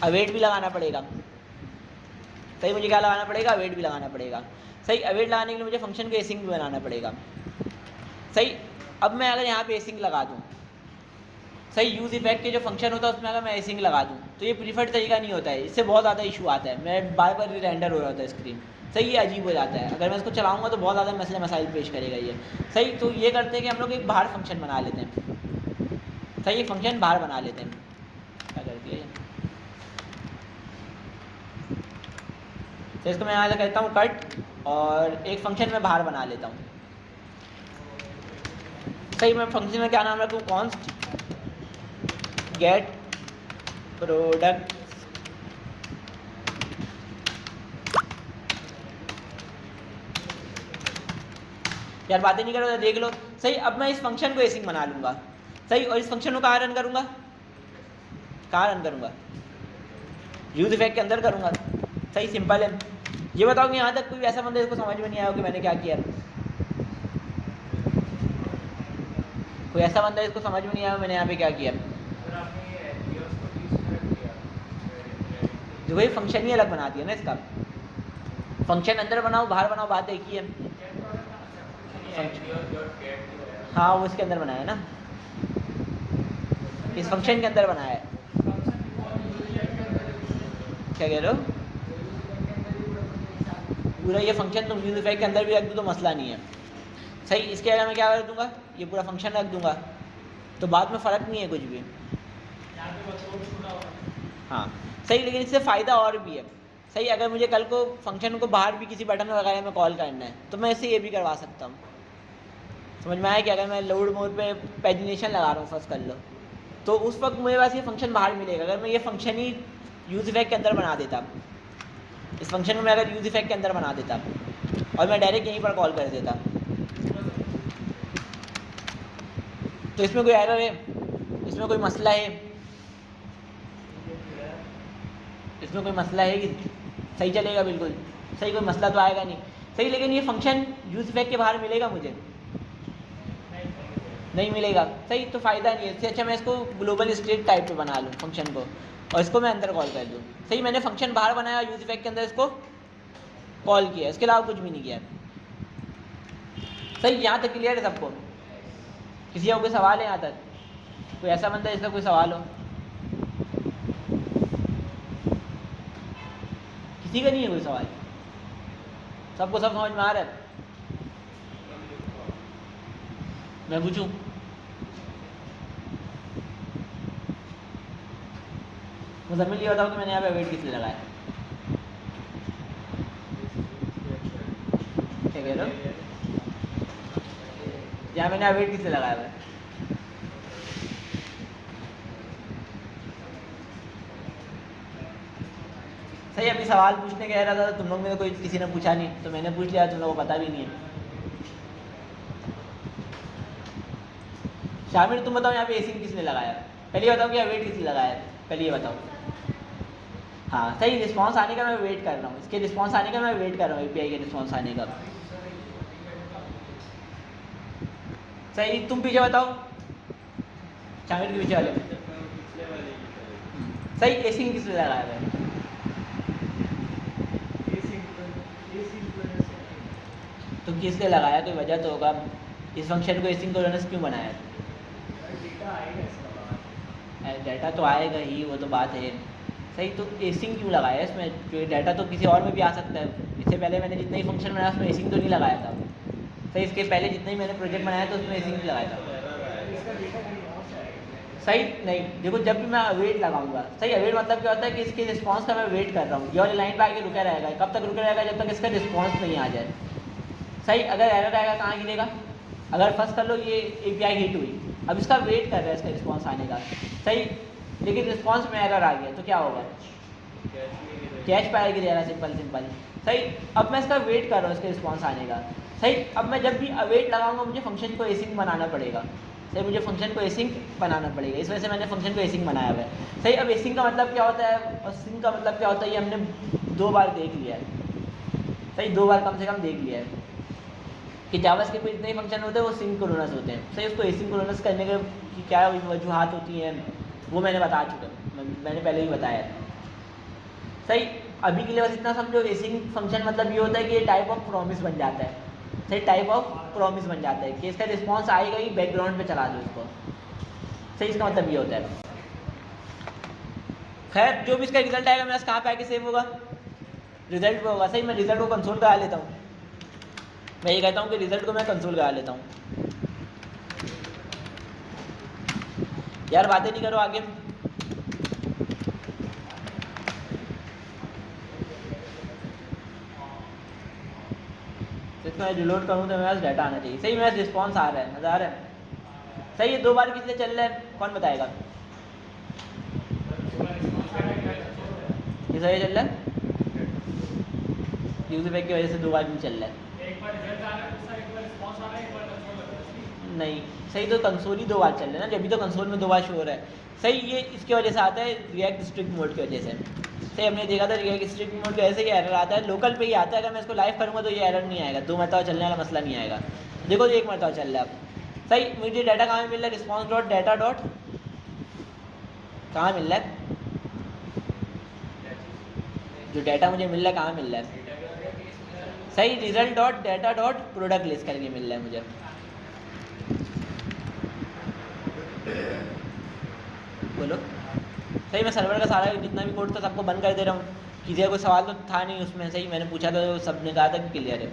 Speaker 1: अवेट भी लगाना पड़ेगा। सही मुझे क्या लगाना पड़ेगा? अवेट भी लगाना पड़ेगा। सही अवेट लगाने के लिए मुझे फंक्शन को एसिंग भी बनाना पड़ेगा। सही अब मैं अगर यहाँ पे एसिंग लगा दूँ सही यूज़ इफेक्ट के जो फंक्शन होता है उसमें अगर मैं एसिंग लगा दूँ तो ये प्रीफर्ड तरीका नहीं होता है, इससे बहुत ज़्यादा इशू आता है, मैं बार बार रेंडर हो रहा होता है स्क्रीन। सही, ये अजीब हो जाता है, अगर मैं इसको चलाऊँगा तो बहुत ज़्यादा मसले मसाइल पेश करेगा ये। सही, तो ये करते हैं कि हम लोग एक बाहर फंक्शन बना लेते हैं। सही, ये फंक्शन बाहर बना लेते हैं, क्या करती है तो इसको मैं यहाँ से कहता हूँ कट, और एक फंक्शन मैं बाहर बना लेता हूँ। सही, मैं फंक्शन में क्या नाम रखूँ, कॉन्स्ट गेट प्रोडक्ट। यार बातें नहीं करो, देख लो। सही, अब मैं इस फंक्शन को एसिंग बना लूँगा। सही, और इस फंक्शन को कहाँ रन करूँगा, कहाँ रन करूँगा, यूज इफेक्ट के अंदर करूँगा। सही, सिंपल है। ये बताओ कि यहाँ तक कोई ऐसा बंदा इसको समझ में नहीं आया कि मैंने क्या किया, कोई ऐसा बंदा इसको समझ में नहीं आया मैंने यहाँ पे क्या किया। जो भाई फंक्शन ही अलग बनाती है ना इसका, फंक्शन अंदर बनाओ बाहर बनाओ बात एक ही है। हाँ, वो इसके अंदर बनाया ना, इस फंक्शन के अंदर बनाया है। क्या कह रहे हो, पूरा ये फंक्शन तुम यूज इफेक्ट के अंदर भी रख दो तो मसला नहीं है। सही, इसके अलावा मैं क्या कर दूंगा, ये पूरा फंक्शन रख दूंगा तो बाद में फ़र्क नहीं है कुछ भी। हाँ सही, लेकिन इससे फ़ायदा और भी है। सही, अगर मुझे कल को फंक्शन को बाहर भी किसी बटन वगैरह में कॉल करना है तो मैं इससे ये भी करवा सकता हूँ। समझ में आया कि अगर मैं लोड मोड पे पैजिनेशन लगा रहा हूँ फर्स्ट कर लो, तो उस वक्त मेरे पास ये फंक्शन बाहर मिलेगा। अगर मैं ये फंक्शन ही यूज इफेक्ट के अंदर बना देता, इस फंक्शन को मैं अगर यूज इफेक्ट के अंदर बना देता और मैं डायरेक्ट यहीं पर कॉल कर देता, तो इसमें कोई एरर है, इसमें कोई मसला है, इसमें कोई मसला है कि सही चलेगा, बिल्कुल सही, कोई मसला तो आएगा नहीं। सही, लेकिन ये फंक्शन यूज इफेक्ट के बाहर मिलेगा मुझे, नहीं मिलेगा। सही, तो फ़ायदा नहीं है। इससे अच्छा मैं इसको ग्लोबल स्टेट टाइप पे बना लूँ फंक्शन को और इसको मैं अंदर कॉल कर दूँ। सही, मैंने फंक्शन बाहर बनाया, यूज इफेक्ट के अंदर इसको कॉल किया, इसके अलावा कुछ भी नहीं किया। सही, यहाँ तक क्लियर है सबको? किसी का कोई सवाल है यहाँ तक? कोई ऐसा बंदा इसका कोई सवाल हो? किसी का नहीं है कोई सवाल? सबको सब समझ में आ रहा है? मैं पूछूं? मुझे ये बताओ कि मैंने यहाँ पे वेट किस लिए लगाया? क्या कह रहे हो? यहाँ मैंने वेट किस लिए लगाया हुआ है? सही, अभी सवाल पूछने कह रहा था, तुम लोग में तो कोई किसी ने पूछा नहीं तो मैंने पूछ लिया, तुम लोगों को पता भी नहीं है। शामिर, तुम बताओ यहाँ पे एसी किसने लगाया? पहले ये बताओ कि वेट किसने लगाया है, पहले ये बताओ। हाँ सही, रिस्पांस आने का मैं वेट कर रहा हूँ, इसके रिस्पांस आने का मैं वेट कर रहा हूँ, एपीआई के रिस्पांस आने का। सही, तुम पीछे बताओ, शामिर के पीछे वाले। सही, एसी किसने लगाया है? तो किसने लगाया, कोई वजह तो होगा। इस फंक्शन को एसिंक्रोनस क्यों बनाया? डाटा तो आएगा ही, वो तो बात है। सही, तो एसिंग क्यों लगाया इसमें? जो डाटा तो किसी और में भी आ सकता है। इससे पहले मैंने जितना ही फंक्शन बनाया उसमें एसिंग तो नहीं लगाया था। सही, इसके पहले जितने ही मैंने प्रोजेक्ट बनाया तो उसमें एसिंग नहीं लगाया था। सही नहीं, देखो जब भी मैं अवेट लगाऊंगा, सही अवेट मतलब क्या होता है कि इसके रिस्पांस का मैं वेट कर रहा हूँ, ये वाली लाइन पे आके रुका रहेगा। कब तक रुका रहेगा? जब तक इसका रिस्पांस नहीं आ जाए। सही, अगर एरर आएगा कहाँ गिरेगा? अगर फर्स्ट कर लो ये एपीआई हिट हुई, अब इसका वेट कर रहा है इसका रिस्पांस आने का। सही, लेकिन रिस्पांस में एरर आ गया तो क्या होगा? कैश पे आएगी ज़रा, सिंपल सिंपल। सही, अब मैं इसका वेट कर रहा हूँ इसके रिस्पांस आने का। सही, अब मैं जब भी अवेट लगाऊंगा मुझे फंक्शन को एसिंग बनाना पड़ेगा। सही, मुझे फंक्शन को एसिंग बनाना पड़ेगा, इस वजह से मैंने फंक्शन को एसिंग बनाया हुआ है। सही, अब एसिंग का मतलब क्या होता है और सिंग का मतलब क्या होता है, ये हमने 2 बार देख लिया है। सही, 2 बार कम से कम देख लिया है कि जावास्क्रिप्ट में जितने ही फंक्शन होते हैं वो सिंक्रोनस होते हैं। सही, उसको एसिंक्रोनस करने के की क्या वजूहात होती हैं वो मैंने बता चुका, मैंने पहले ही बताया। सही, अभी के लिए बस इतना समझो, एसिंग फंक्शन मतलब ये होता है कि ये टाइप ऑफ प्रॉमिस बन जाता है। सही, टाइप ऑफ प्रॉमिस बन जाता है कि इसका रिस्पॉन्स आएगा ही, बैकग्राउंड पे चला दो इसको। सही, इसका मतलब ये होता है। खैर जो भी इसका रिजल्ट आएगा मेरा कहाँ पे आके सेव होगा, रिजल्ट पे होगा। सही, मैं रिजल्ट को कंसोल करा लेता हूँ। मैं ये कहता हूँ कि रिजल्ट को मैं कंसोल करा लेता हूँ। यार बातें नहीं करो आगे। तो मैं रिलोड करूँ तो मेरे पास डाटा आना चाहिए। सही, मेरा रिस्पॉन्स आ रहा है, मज़ा आ रहा है। सही है, 2 बार किस लिए चल रहा है कौन बताएगा? किस वजह चल रहा है? यूज़र बैक की वजह से 2 बार क्यों चल रहा है? नहीं सही, तो कंसोल ही 2 बार चल रहा है ना, जब भी तो कंसोल में 2 बार शो हो रहा है। सही, ये इसकी वजह से आता है, रिएक्ट स्ट्रिक्ट मोड की वजह से। सही, हमने देखा था रिएक्ट स्ट्रिक्ट मोड की वजह से ये एरर आता है, लोकल पे ही आता है। अगर मैं इसको लाइव करूँगा तो ये एरर नहीं आएगा, 2 मरतबा चलने वाला मसला नहीं आएगा। देखो तो 1 मरतबा चल रहा है अब। सही, मुझे डाटा कहाँ मिल रहा है? रिस्पॉन्स डॉट डाटा डॉट कहाँ मिल रहा है? जो डाटा मुझे मिल रहा है कहाँ मिल रहा है? सही, result dot data dot product list करके मिल रहा है मुझे। बोलो। सही, मैं सर्वर का सारा जितना भी कोड था सबको बंद कर दे रहा हूँ। किसी का कोई सवाल तो था नहीं उसमें। सही, मैंने पूछा था तो सब ने कहा था कि क्लियर है।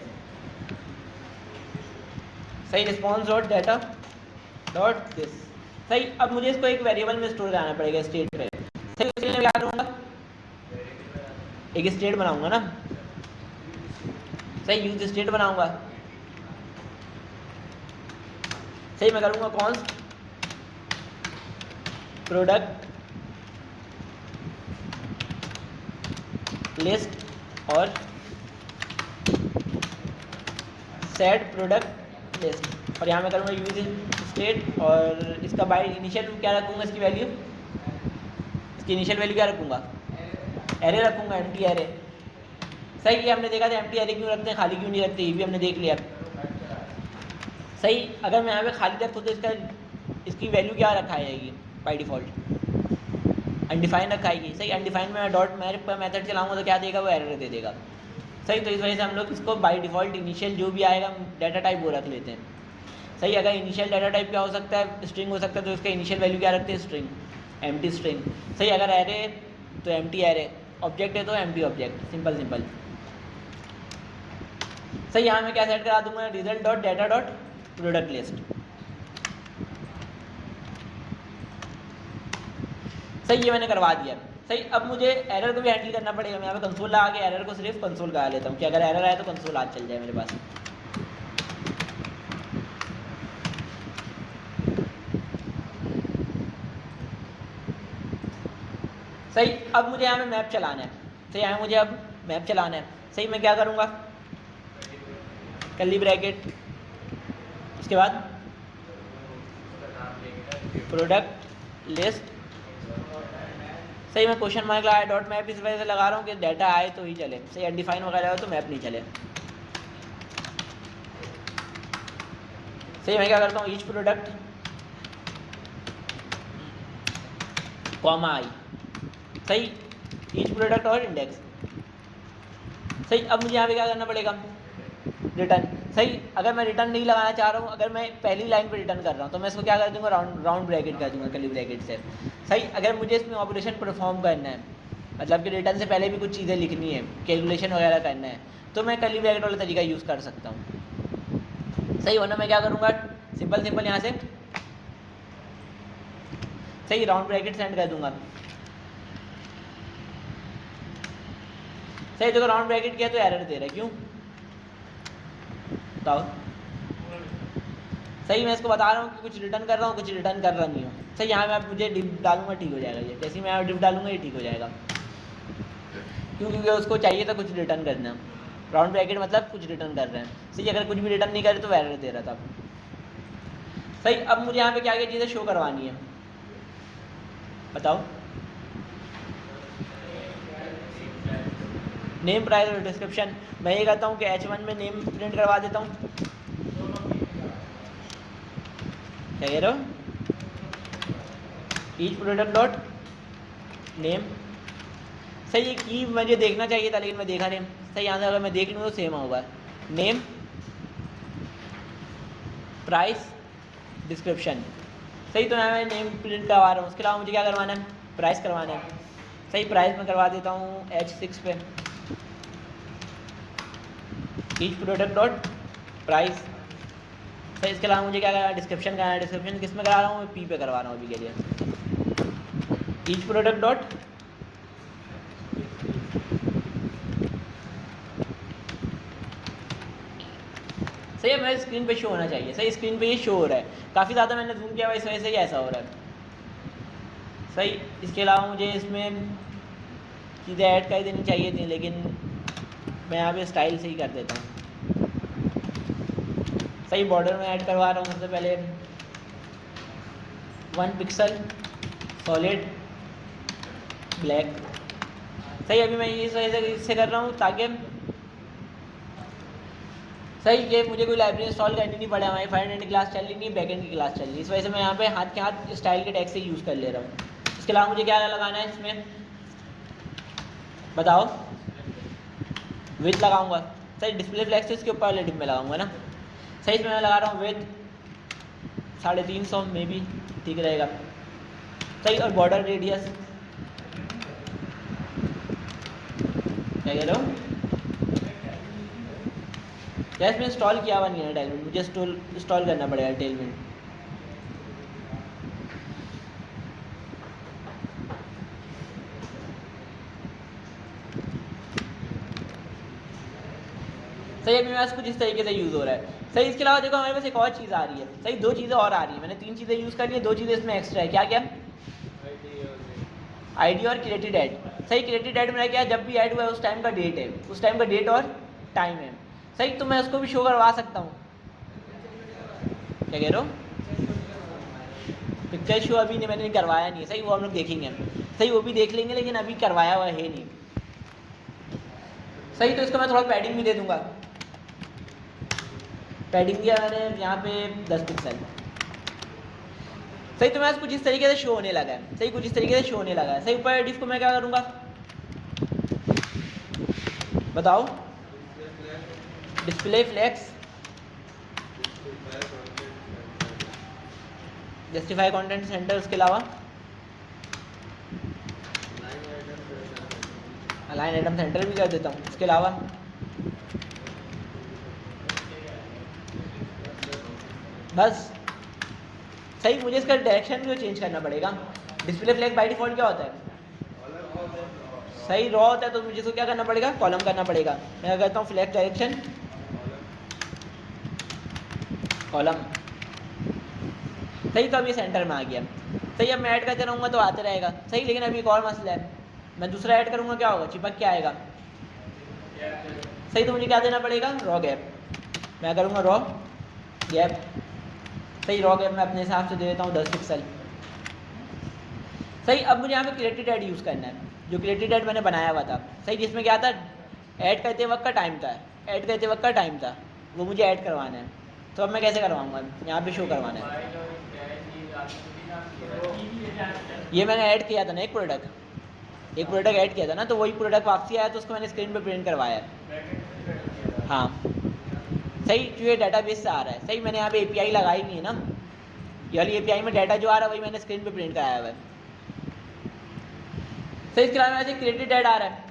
Speaker 1: सही, response dot data dot this. सही, अब मुझे इसको एक वेरिएबल में स्टोर कराना पड़ेगा, स्टेट पे। सही, उसके लिए मैं क्या करूँगा? एक स्टेट बनाऊंगा ना। सही, यूज स्टेट बनाऊंगा। सही, मैं करूँगा कॉन्स्ट प्रोडक्ट लिस्ट और सेट प्रोडक्ट लिस्ट, और यहाँ मैं करूँगा यूज स्टेट। और इसका बाय इनिशियल क्या रखूँगा? इसकी वैल्यू, इसकी इनिशियल वैल्यू क्या रखूँगा? एरे रखूँगा, एम्प्टी एरे। सही, ये हमने देखा था एम्प्टी एरे क्यों रखते हैं, खाली क्यों नहीं रखते, ये भी हमने देख लिया। सही, अगर मैं यहाँ पे खाली रखूँ तो इसकी वैल्यू क्या रखा जाएगी? बाई डिफ़ॉल्ट अनडिफाइन रखा है। सही, अनडिफाइन में मैं डॉट मेथड चलाऊंगा तो क्या देगा? वो एरर दे देगा। सही, तो इस वजह से हम लोग इसको बाय डिफ़ॉल्ट इनिशियल जो भी आएगा डाटा टाइप वो रख लेते हैं। सही, अगर इनिशियल डाटा टाइप क्या हो सकता है? स्ट्रिंग हो सकता है, तो इसका इनिशियल वैल्यू क्या रखते हैं? String, empty string. सही, अगर एरे तो एम्प्टी एरे, ऑब्जेक्ट है तो एम्प्टी ऑब्जेक्ट, सिंपल सिंपल। सही, यहाँ मैं क्या सेट करा दूंगा? Result dot data dot product list. सही, ये मैंने करवा दिया। सही, अब मुझे एरर को भी हैंडल करना पड़ेगा। मैं यहाँ पे कंसोल लगा के एरर को सिर्फ कंसोल करा लेता हूँ कि अगर एरर आए तो कंसोल आज चल जाए मेरे पास। सही, अब मुझे यहाँ पे मैप चलाना है। सही, यहाँ मुझे अब मैप चलाना है। सही, मैं क्या करूँगा? कर्ली ब्रैकेट, उसके बाद प्रोडक्ट लिस्ट। सही, मैं क्वेश्चन मार्क लगाया, डॉट मैप इस वजह से लगा रहा हूँ कि डाटा आए तो ही चले। सही, अनडिफाइन वगैरह हो तो मैप नहीं चले। सही, मैं क्या करता हूँ? ईच प्रोडक्ट कॉमा आई। सही, ईच प्रोडक्ट और इंडेक्स। सही, अब मुझे यहाँ पे क्या करना पड़ेगा? रिटर्न। सही, अगर मैं रिटर्न नहीं लगाना चाह रहा हूँ, अगर मैं पहली लाइन पे रिटर्न कर रहा हूँ तो मैं इसको क्या कर दूँगा? राउंड ब्रैकेट कर दूँगा, कर्ली ब्रैकेट से। सही, अगर मुझे इसमें ऑपरेशन परफॉर्म करना है, मतलब कि रिटर्न से पहले भी कुछ चीज़ें लिखनी है, कैलकुलेशन वगैरह करना है, तो मैं कर्ली ब्रैकेट वाला तरीका यूज़ कर सकता हूँ। सही, वरना मैं क्या करूँगा? सिंपल यहाँ से सही राउंड ब्रैकेट सेंड कर दूँगा। सही, देखो राउंड ब्रैकेट किया तो एरर दे रहा है, क्यों बताओ? सही, मैं इसको बता रहा हूँ कि कुछ रिटर्न कर रहा हूँ, कुछ रिटर्न कर रहा नहीं हूँ। सही, यहाँ मैं मुझे डिफ डालूंगा, ठीक हो जाएगा। ये जैसे ही मैं डिफ डालूंगा ये ठीक हो जाएगा, क्योंकि उसको चाहिए था कुछ रिटर्न करना। राउंड ब्रैकेट मतलब कुछ रिटर्न कर रहे हैं। सही, अगर कुछ भी रिटर्न नहीं करे तो एरर दे रहा था। सही, अब मुझे यहाँ पे क्या क्या चीज़ें शो करवानी है बताओ? नेम, प्राइस और डिस्क्रिप्शन। मैं ये कहता हूँ कि H1 में नेम प्रिंट करवा देता हूँ। क्या कह रहे हो? Each product dot name. सही, ये की मुझे देखना चाहिए था लेकिन मैं देखा नहीं। सही, यहाँ से अगर मैं देख लूँ तो सेम होगा। Name, price, description. सही, तो मैं नेम प्रिंट करवा रहा हूँ। उसके अलावा मुझे क्या करवाना है, प्राइस करवाना है। सही, प्राइस में करवा देता हूँ H6 पे ईच प्रोडक्ट डॉट प्राइस। सही, इसके अलावा मुझे क्या करना है, डिस्क्रिप्शन करना है। डिस्क्रिप्शन किस में करा रहा हूँ, मैं P पे करवा रहा हूँ अभी के लिए। ईच प्रोडक्ट डॉट सही है, मेरे स्क्रीन पे शो होना चाहिए। सही, स्क्रीन पे ये शो हो रहा है। काफ़ी ज़्यादा मैंने जूम किया हुआ, इस वजह से ही ऐसा हो रहा है। सही, इसके अलावा मुझे इसमें चीज़ें ऐड कर देनी चाहिए थी, लेकिन मैं यहाँ पे स्टाइल से ही कर देता हूँ। सही, बॉर्डर में ऐड करवा रहा हूँ सबसे पहले 1 पिक्सल सॉलिड ब्लैक। सही, अभी मैं इस वजह से इससे कर रहा हूँ ताकि सही ये मुझे कोई लाइब्रेरी इंस्टॉल करनी नहीं पड़े। हमारी फ्रंट एंड क्लास चल रही नहीं, बैक एंड की क्लास चल रही है, इस वजह से मैं यहाँ पे हाथ के हाथ स्टाइल के टैग से यूज़ कर ले रहा हूँ। इसके अलावा मुझे क्या लगाना है इसमें बताओ, विथ लगाऊंगा। सही, डिस्प्ले फ्लेक्स इसके ऊपर वाले डिप में लगाऊंगा ना। सही, इसमें मैं लगा रहा हूँ विथ 350 में भी ठीक रहेगा। सही, और बॉर्डर रेडियस क्या कह रहे हो, यार इसमें इंस्टॉल किया हुआ नहीं है टेलमेंट, मुझे इंस्टॉल करना पड़ेगा टेलमेंट। सही, अभी मेरे पास कुछ इस तरीके से यूज़ हो रहा है। सही, इसके अलावा देखो हमारे पास एक और चीज़ आ रही है। सही, 2 चीज़ें और आ रही है। मैंने 3 चीज़ें यूज़ कर ली है, 2 चीज़ें इसमें एक्स्ट्रा है। क्या क्या, आईडी और क्रिएटेड ऐड। सही, क्रिएटेड ऐड मेरा क्या है, जब भी ऐड हुआ है उस टाइम का डेट है, उस टाइम का डेट और टाइम है। सही, तो मैं उसको भी शो करवा सकता हूँ। क्या कह रहे हो, पिक्चर शो अभी नहीं, मैंने नहीं करवाया नहीं है। सही, वो हम लोग देखेंगे। सही, वो भी देख लेंगे, लेकिन अभी करवाया हुआ है नहीं। सही, तो इसको मैं थोड़ा पैडिंग भी दे दूंगा। पैडिंग दिया मैंने यहाँ पे 10 पिक्सल। सही, तो मैं कुछ इस तरीके से शो होने लगा है। सही, कुछ इस तरीके से शो होने लगा है। सही, ऊपर डिफ को मैं क्या करूँगा बताओ, display flex justify content center. उसके अलावा अलाइन आइटम सेंटर भी कर देता हूँ। इसके अलावा बस। सही, मुझे इसका डायरेक्शन भी चेंज करना पड़ेगा। डिस्प्ले फ्लैग बाय डिफॉल्ट क्या होता है, सही रॉ होता है, तो मुझे इसको क्या करना पड़ेगा, कॉलम करना पड़ेगा। मैं कहता हूँ फ्लैग डायरेक्शन कॉलम। सही, तो अभी सेंटर में आ गया। सही, अब मैं ऐड करते रहूँगा तो आते रहेगा। सही, लेकिन अभी एक और मसला है, मैं दूसरा ऐड करूँगा क्या होगा, चिपक क्या आएगा। सही, तो मुझे क्या देना पड़ेगा, रॉ गैप। मैं करूँगा रॉ गैप। सही, रॉ गैप मैं अपने हिसाब से दे देता हूँ 10 पिक्सल। सही, अब मुझे यहाँ पे क्रिएटेड ऐड यूज़ करना है, जो क्रिएटेड ऐड मैंने बनाया हुआ था। सही, जिसमें क्या था, ऐड करते वक्त का टाइम था, ऐड करते वक्त का टाइम था, वो मुझे ऐड करवाना है। तो अब मैं कैसे करवाऊँगा, यहाँ पे शो करवाना है। ये मैंने ऐड किया था ना, एक प्रोडक्ट ऐड किया था ना, तो वही प्रोडक्ट वापसी आया तो उसको मैंने स्क्रीन पे प्रिंट करवाया है। हाँ, सही, जो ये डाटाबेस से आ रहा है। सही, मैंने यहाँ पे एपीआई लगाई नहीं है ना, ये वाली एपीआई में डाटा जो आ रहा है वही मैंने स्क्रीन पे प्रिंट कराया हुआ है। सही, इसके अलावा ऐसे क्रिएटेड ऐड आ रहा है,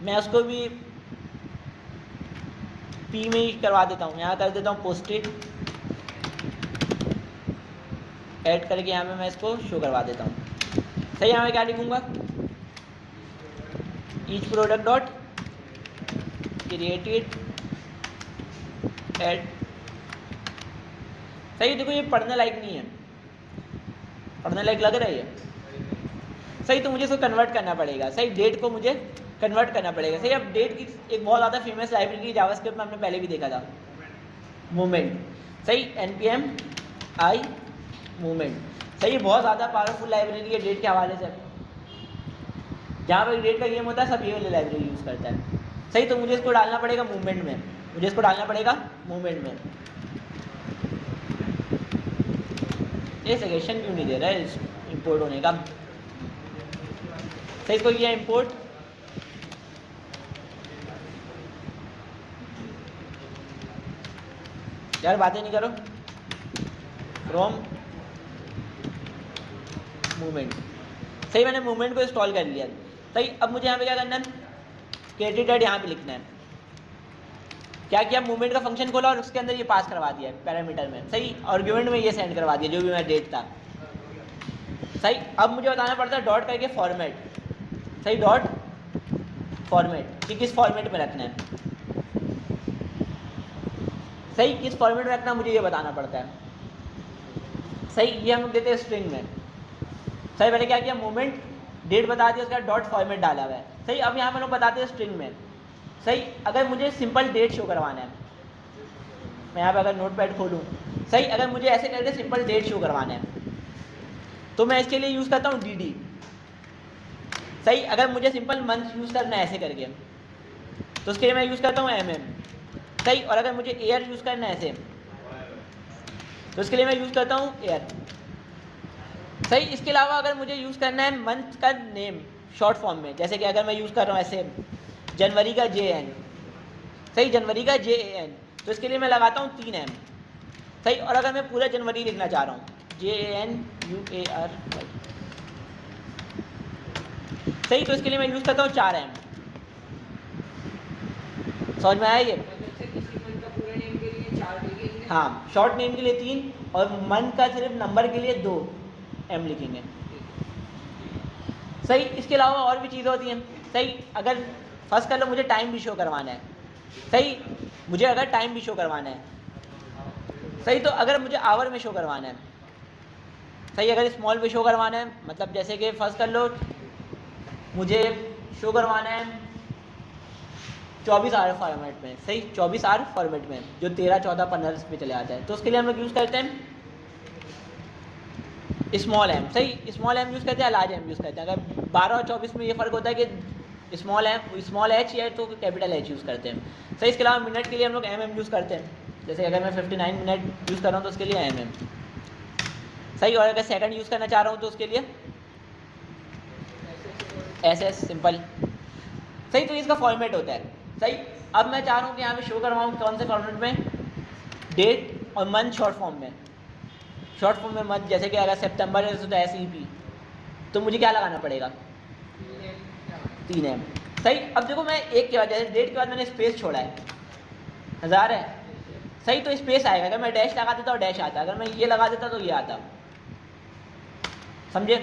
Speaker 1: मैं उसको भी पी में ही करवा देता हूँ। यहाँ कर देता हूँ पोस्टेड ऐड करके, यहाँ पे मैं इसको शो करवा देता हूँ। सही, यहाँ पे क्या लिखूँगा, each product dot created add. सही, देखो ये पढ़ने लायक नहीं है, पढ़ने लायक लग रहा है ये। सही, तो मुझे इसको कन्वर्ट करना पड़ेगा। सही, डेट को मुझे कन्वर्ट करना पड़ेगा। सही, अब डेट की एक बहुत ज़्यादा फेमस लाइब्रेरी जावास्क्रिप्ट में हमने पहले भी देखा था, मूवमेंट। सही, npm i मूवमेंट। सही, बहुत ज़्यादा पावरफुल लाइब्रेरी है डेट के हवाले से। जहाँ पर डेट का गेम होता है सब ये वाली लाइब्रेरी यूज़ करता है। सही, तो मुझे इसको डालना पड़ेगा मूवमेंट में, मुझे इसको डालना पड़ेगा मूवमेंट में। ये सजेशन क्यों नहीं दे रहा है इंपोर्ट होने का। सही, इसको किया इंपोर्ट। यार बातें नहीं करो, फ्रॉम मूवमेंट। सही, मैंने मूवमेंट को इंस्टॉल कर लिया। सही, अब मुझे यहाँ पे क्या करना है, क्रिएटेड यहाँ पे लिखना है। क्या किया, मूवमेंट का फंक्शन खोला और उसके अंदर ये पास करवा दिया पैरामीटर में। सही, आर्गुमेंट में ये सेंड करवा दिया जो भी मेरा डेट था। सही, अब मुझे बताना पड़ता है डॉट करके फॉर्मेट। सही, डॉट फॉर्मेट कि किस फॉर्मेट में रखना है। सही, किस फॉर्मेट में रखना मुझे ये बताना पड़ता है। सही, ये हम लोग देते हैं स्ट्रिंग में। सही, मैंने क्या किया, मूवमेंट डेट बता दिया, उसका डॉट फॉर्मेट डाला हुआ है। सही, अब यहाँ पे लोग बताते हैं स्ट्रिंग में। सही, अगर मुझे सिंपल डेट शो करवाना है, मैं यहाँ पे अगर नोटपैड खोलूँ, सही, अगर मुझे ऐसे करके सिंपल डेट शो करवाना है तो मैं इसके लिए यूज़ करता हूँ dd। सही, अगर मुझे सिंपल मंथ यूज़ करना है ऐसे करके तो उसके लिए मैं यूज़ करता हूँ mm। सही, और अगर मुझे ईयर यूज़ करना है ऐसे तो इसके लिए मैं यूज़ करता हूँ ईयर। सही, इसके अलावा अगर मुझे यूज़ करना है मंथ का नेम शॉर्ट फॉर्म में, जैसे कि अगर मैं यूज़ कर रहा हूँ ऐसे जनवरी का JN। सही, जनवरी का JAN, तो इसके लिए मैं लगाता हूँ 3M। सही, और अगर मैं पूरा जनवरी लिखना चाह रहा हूँ JANUAR। सही, तो इसके लिए मैं यूज़ करता हूँ 4M। समझ में आया ये? हाँ, शॉर्ट नेम के लिए 3 और मंथ का सिर्फ नंबर के लिए 2M लिखेंगे। सही, इसके अलावा और भी चीज़ें होती हैं। सही, अगर फर्स्ट कर लो मुझे टाइम भी शो करवाना है। सही, मुझे अगर टाइम भी शो करवाना है, सही, तो अगर मुझे आवर में शो करवाना है, सही, अगर स्मॉल में शो करवाना है, मतलब जैसे कि फर्स्ट कर लो मुझे शो करवाना है 24 आवर फॉर्मेट में। सही, 24 आवर फॉर्मेट में जो 13, 14, 15 पे चले आता है, तो उसके लिए हम लोग यूज़ करते हैं स्मॉल m। सही, स्मॉल m यूज़ करते हैं, लार्ज m यूज़ करते हैं। अगर 12 और 24 में ये फ़र्क होता है कि स्मॉल h या तो कैपिटल H यूज़ करते हैं। सही, इसके अलावा मिनट के लिए हम लोग mm यूज़ करते हैं। जैसे अगर मैं 59 मिनट यूज़ कर रहा हूँ तो उसके लिए mm। सही, और अगर सेकंड यूज़ करना चाह रहा हूँ तो उसके लिए SS सिंपल। सही, तो इसका फॉर्मेट होता है। सही, अब मैं चाह रहा हूँ कि यहाँ पे शो करवाऊँ कौन से फॉर्मेट में, डेट और मंथ शॉर्ट फॉर्म में। शॉर्ट फॉर्म में मंथ, जैसे कि अगर सितंबर है तो SEP, तो मुझे क्या लगाना पड़ेगा, 3M। सही, अब देखो मैं एक के बाद, जैसे डेट के बाद मैंने स्पेस छोड़ा है, 1000 है। सही, तो स्पेस आएगा, अगर मैं डैश लगा देता तो डैश आता, अगर मैं ये लगा देता तो ये आता। समझे?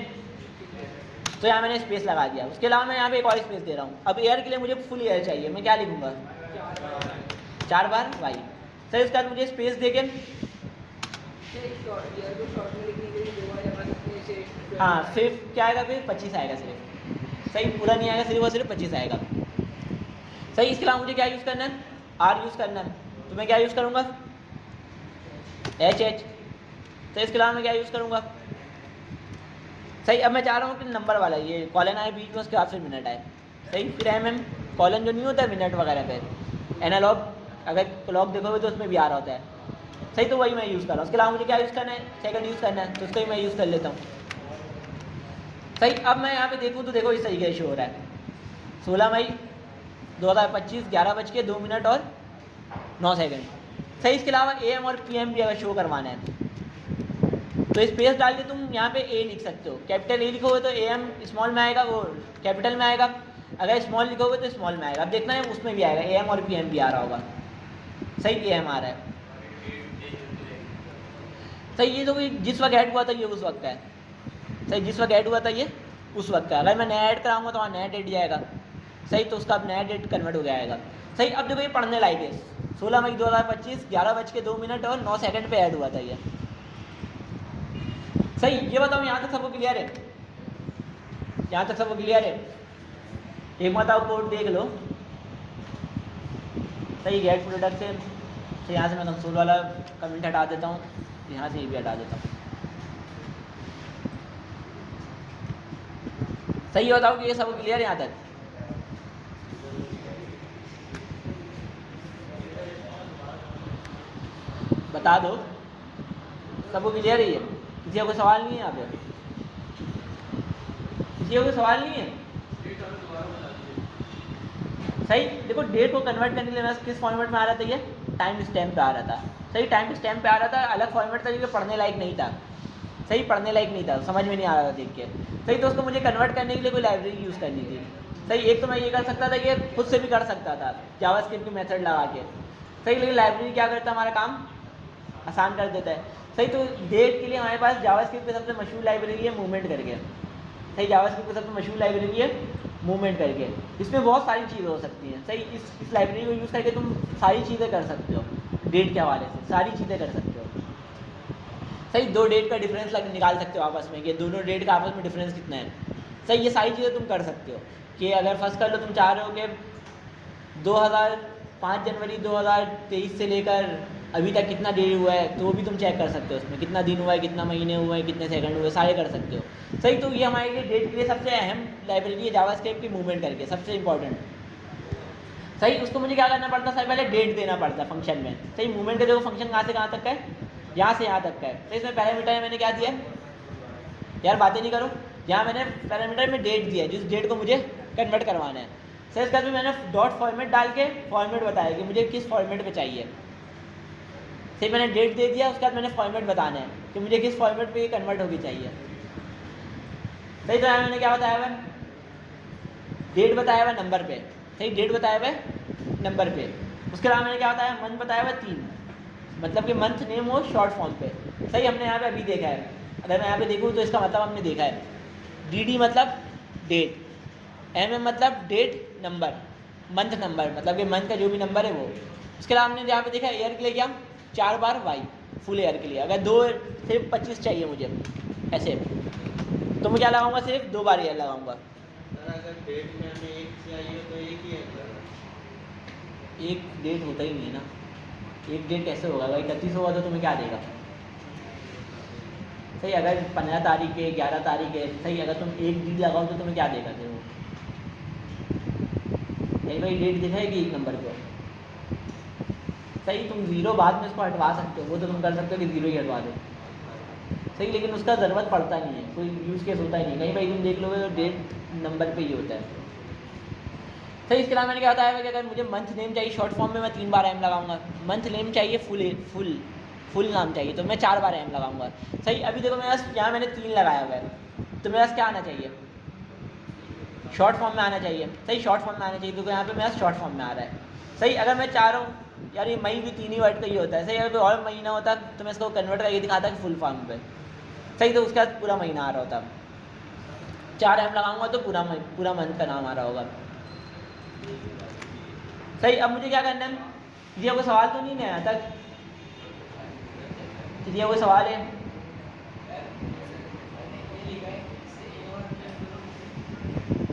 Speaker 1: तो यहाँ मैंने स्पेस लगा दिया। उसके अलावा मैं यहाँ पे एक और स्पेस दे रहा हूँ। अब एयर के लिए मुझे फुल एयर चाहिए, मैं क्या लिखूँगा, 4 बार y। सही, उसके बाद मुझे स्पेस दे के, हाँ, सिर्फ क्या आएगा फिर 25 आएगा सिर्फ। सही, पूरा नहीं आएगा, सिर्फ और सिर्फ 25 आएगा। सही, इसके अलावा मुझे क्या यूज़ करना है, R यूज़ करना है, तो मैं क्या यूज़ करूँगा, HH। तो इसके अलावा मैं क्या यूज़ करूँगा, सही, अब मैं चाह रहा हूँ कि नंबर वाला ये कॉलन आए बीच में, उसके बाद फिर मिनट आए। सही, फिर MM, कॉलन जो नहीं होता है मिनट वगैरह पे, एनालॉग अगर क्लॉक देखोगे तो उसमें भी आ रहा होता है। सही, तो वही मैं यूज़ कर रहा हूँ। उसके अलावा मुझे क्या यूज़ करना है, सेकंड यूज़ करना है, तो उसको ही मैं यूज़ कर लेता हूँ। सही, अब मैं यहाँ पे देखूँ तो देखो इस तरीके से शो हो रहा है, 16 मई 2025 11:02 और 9 सेकंड। सही, इसके अलावा AM और PM भी अगर शो करवाना है तो स्पेस डाल के तुम यहाँ पे A लिख सकते हो। कैपिटल A लिखोगे तो AM स्मॉल में आएगा, वो कैपिटल में आएगा। अगर स्मॉल लिखोगे तो स्मॉल में आएगा। अब देखना है उसमें भी आएगा, AM और PM भी आ रहा होगा। सही, AM आ रहा है। सही, ये तो जिस वक्त ऐड हुआ था ये उस वक्त का है। सही, जिस वक्त ऐड हुआ था ये उस वक्त का। अगर मैं नया ऐड कराऊंगा तो वहाँ नया डेट जाएगा। सही, तो उसका अब नया डेट कन्वर्ट हो जाएगा। सही, अब देखो ये पढ़ने लायक है, 16 मई 2025 11:02 और 9 सेकंड पे ऐड हुआ था ये। सही, ये बताओ यहाँ तक सबको क्लियर है, यहाँ तक सबको क्लियर है? एक बताओ कोड देख लो। सही, गेट प्रोडक्ट से, तो यहाँ से मैं कंसोल वाला कमेंट हटा देता हूँ, यहाँ से ये भी हटा देता हूँ। सही, बताओ कि ये सबको क्लियर है यहाँ तक? बता दो, सबको क्लियर है ये? किसी का कोई सवाल नहीं है यहाँ पे? किसी का कोई सवाल नहीं है? सही, देखो डेट को कन्वर्ट करने के लिए मैं किस फॉर्मेट में आ रहा था, ये टाइम स्टैम्प पे आ रहा था। सही, टाइम स्टैम्प पे आ रहा था, अलग फॉर्मेट था जो पढ़ने लायक नहीं था। सही पढ़ने लायक नहीं था, समझ में नहीं आ रहा था देख के। सही तो उसको मुझे कन्वर्ट करने के लिए कोई लाइब्रेरी यूज़ करनी थी। सही एक तो मैं ये कर सकता था कि खुद से भी कर सकता था जावास्क्रिप्ट की मेथड लगा के। सही लेकिन लाइब्रेरी क्या करता है, हमारा काम आसान कर देता है। सही तो डेट के लिए हमारे पास जावास्क्रिप्ट की सबसे मशहूर लाइब्रेरी है मूवमेंट करके। सही जावास्क्रिप्ट की सबसे मशहूर लाइब्रेरी है मूवमेंट करके। इसमें बहुत सारी चीज़ें हो सकती हैं। सही इस लाइब्रेरी को यूज़ करके तुम सारी चीज़ें कर सकते हो, डेट के हवाले से सारी चीज़ें कर सकते हो। सही दो डेट का डिफरेंस निकाल सकते हो आपस में कि दोनों डेट का आपस में डिफरेंस कितना है। सही ये सारी चीज़ें तुम कर सकते हो कि अगर फर्स्ट कर लो तुम चाह रहे हो कि 5 जनवरी 2023 से लेकर अभी तक कितना डेट हुआ है, तो वो भी तुम चेक कर सकते हो। उसमें कितना दिन हुआ है, कितना महीने हुए हैं, कितने सेकंड हुए, सारे कर सकते हो। सही तो ये हमारे लिए डेट के लिए सबसे अहम लाइब्रेरी है जावास्क्रिप्ट की मूवमेंट करके, सबसे इंपॉर्टेंट। सही उसको मुझे क्या करना पड़ता है, पहले डेट देना पड़ता है फंक्शन में। सही मूवमेंट का जो फंक्शन कहाँ से कहाँ तक का है, यहाँ से यहाँ तक का है। तो इसमें पैरामीटर में मैंने क्या दिया, यार बातें नहीं करो, यहाँ मैंने पैरामीटर में डेट दिया है, जिस डेट को मुझे कन्वर्ट करवाना है। सर इसके बाद में मैंने डॉट फॉर्मेट डाल के फॉर्मेट बताया कि मुझे किस फॉर्मेट पे चाहिए। सही मैंने डेट दे दिया, उसके बाद मैंने फॉर्मेट बताना है कि मुझे किस फॉर्मेट पे ये कन्वर्ट होगी चाहिए। सही तो यहाँ मैंने क्या बताया हुआ, डेट बताया हुआ नंबर पे। सही डेट बताया हुआ नंबर पे। उसके अलावा मैंने क्या बताया, मंथ बताया हुआ 3, मतलब कि मंथ नेम हो शॉर्ट फॉर्म पे। सही हमने यहाँ पे अभी देखा है, अगर मैं यहाँ पे देखूँ तो इसका मतलब हमने देखा है डी मतलब डेट, एम मतलब डेट नंबर, मंथ नंबर मतलब कि मंथ का जो भी नंबर है वो। उसके अलावा हमने यहाँ पे देखा एयर के लिए क्या 4 बार वाई फुल एयर के लिए। अगर दो सिर्फ 25 चाहिए मुझे ऐसे, तो मैं क्या लगाऊंगा, सिर्फ 2 बार एयर लगाऊंगा।
Speaker 2: अगर डेट में हमें एक चाहिए तो एक ही है,
Speaker 1: एक डेट होता ही नहीं है ना, एक डेट कैसे होगा, अगर 31 होगा तो तुम्हें क्या देगा। सही अगर 15 तारीख है 11 तारीख है, सही अगर तुम एक डेट लगाओ तो तुम्हें क्या देगा फिर वो, एक भाई डेट दिखाएगी एक नंबर को। सही तुम जीरो बाद में उसको हटवा सकते हो, वो तो तुम कर सकते हो कि जीरो ही हटवा दो। सही लेकिन उसका ज़रूरत पड़ता नहीं है, कोई यूज़ केस होता ही नहीं। कहीं भाई तुम देख लोगे तो डेट नंबर पे ही होता है। सही इसके अलावा मैंने क्या बताया कि अगर मुझे मंथ नेम चाहिए शॉर्ट फॉर्म में मैं 3 बार एम लगाऊंगा, मंथ नेम चाहिए फुल नाम चाहिए तो मैं 4 बार एम लगाऊंगा। सही अभी देखो मेरे पास यहाँ मैंने 3 लगाया हुआ है, तो मेरे पास क्या आना चाहिए, शॉर्ट फॉर्म में आना चाहिए। सही शॉर्ट फॉर्म में आना चाहिए, तो यहाँ पे मेरा शॉर्ट फॉर्म में आ रहा है। सही अगर मैं चाह रहा हूँ यार ये मई भी 3 ही वर्ड का ही होता है, सही अगर कोई और महीना होता तो मैं इसको कन्वर्ट करके दिखाता कि फुल फॉर्म पे। सही तो उसके बाद पूरा महीना आ रहा होता, 4 एम लगाऊंगा तो पूरा मंथ का नाम आ रहा होगा। सही अब मुझे क्या करना है, ये कोई सवाल तो नहीं है यहाँ तक, ये कोई सवाल है,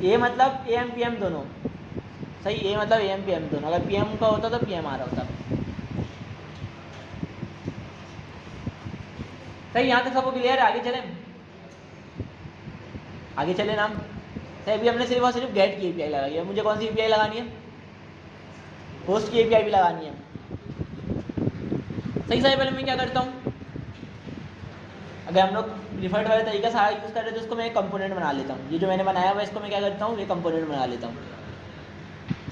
Speaker 1: ए मतलब ए एम पी एम दोनों। सही ए मतलब ए एम पी एम दोनों, अगर पी एम का होता तो पी एम आ रहा होता। सही यहाँ तक सबको क्लियर है, आगे चले नाम। सही अभी हमने सिर्फ और सिर्फ गेट की एपीआई लगाई है, मुझे कौन सी एपीआई लगानी है, पोस्ट की एपीआई भी लगानी है। सही पहले मैं क्या करता हूँ, अगर हम लोग रिफर्ड वाले तरीका सारा यूज़ कर रहे हैं तो उसको मैं एक कंपोनेंट बना लेता हूँ। ये जो मैंने बनाया हुआ है इसको मैं क्या करता हूँ, ये कंपोनेंट बना लेता हूँ।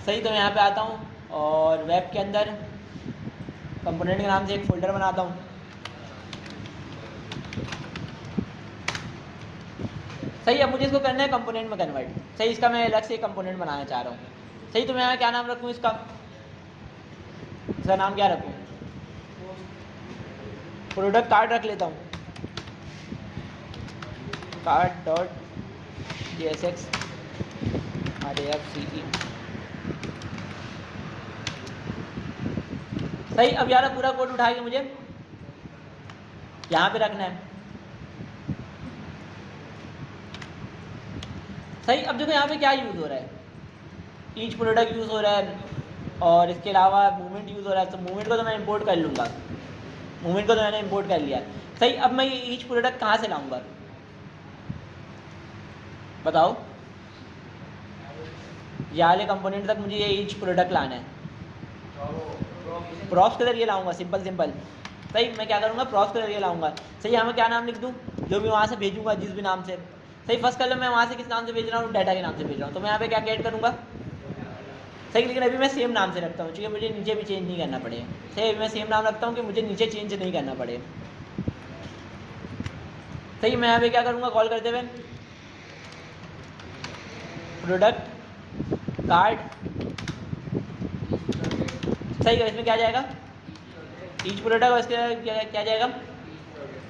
Speaker 1: सही तो मैं यहाँ पे आता हूँ और वेब के अंदर कंपोनेंट के नाम से एक फ़ोल्डर बनाता हूँ। सही अब मुझे इसको करना है कंपोनेंट में कन्वर्ट। सही इसका मैं अलग से कंपोनेंट बनाना चाह रहा हूँ। सही तो मैं क्या नाम रखूँ इसका नाम क्या रखूँ, प्रोडक्ट कार्ड रख लेता हूँ, कार्ड डॉट JSX RAFCE। सही अब यार पूरा कोड उठा के मुझे यहाँ पे रखना है। सही अब देखो यहाँ पे क्या यूज़ हो रहा है, ईच प्रोडक्ट यूज़ हो रहा है और इसके अलावा मूवमेंट यूज़ हो रहा है। तो मूवमेंट को तो मैं इंपोर्ट कर लूँगा, मूवमेंट को तो मैंने इंपोर्ट कर लिया। सही अब मैं ये ईच प्रोडक्ट कहाँ से लाऊंगा बताओ, ये वाले कंपोनेंट तक मुझे ये ईच प्रोडक्ट लाना है, प्रॉप्स के जरिए लाऊंगा, सिंपल। सही मैं क्या करूँगा, प्रॉप्स के जरिए लाऊंगा। सही यहाँ मैं क्या नाम लिख दूँ, जो भी वहाँ से भेजूँगा जिस भी नाम से। सही फर्स्ट कर लो मैं वहाँ से किस नाम से भेज रहा हूँ, डाटा के नाम से भेज रहा हूँ, तो मैं यहाँ पे क्या ऐड करूँगा। सही लेकिन अभी मैं सेम नाम से रखता हूँ क्योंकि मुझे नीचे भी चेंज नहीं करना पड़े। सही अभी मैं सेम नाम रखता हूँ कि मुझे नीचे चेंज नहीं करना पड़े। सही, मैं यहाँ पे क्या करूँगा कॉल करते हुए, प्रोडक्ट कार्ड। सही है, इसमें क्या जाएगा, ईच प्रोडक्ट, और इसके क्या क्या जाएगा,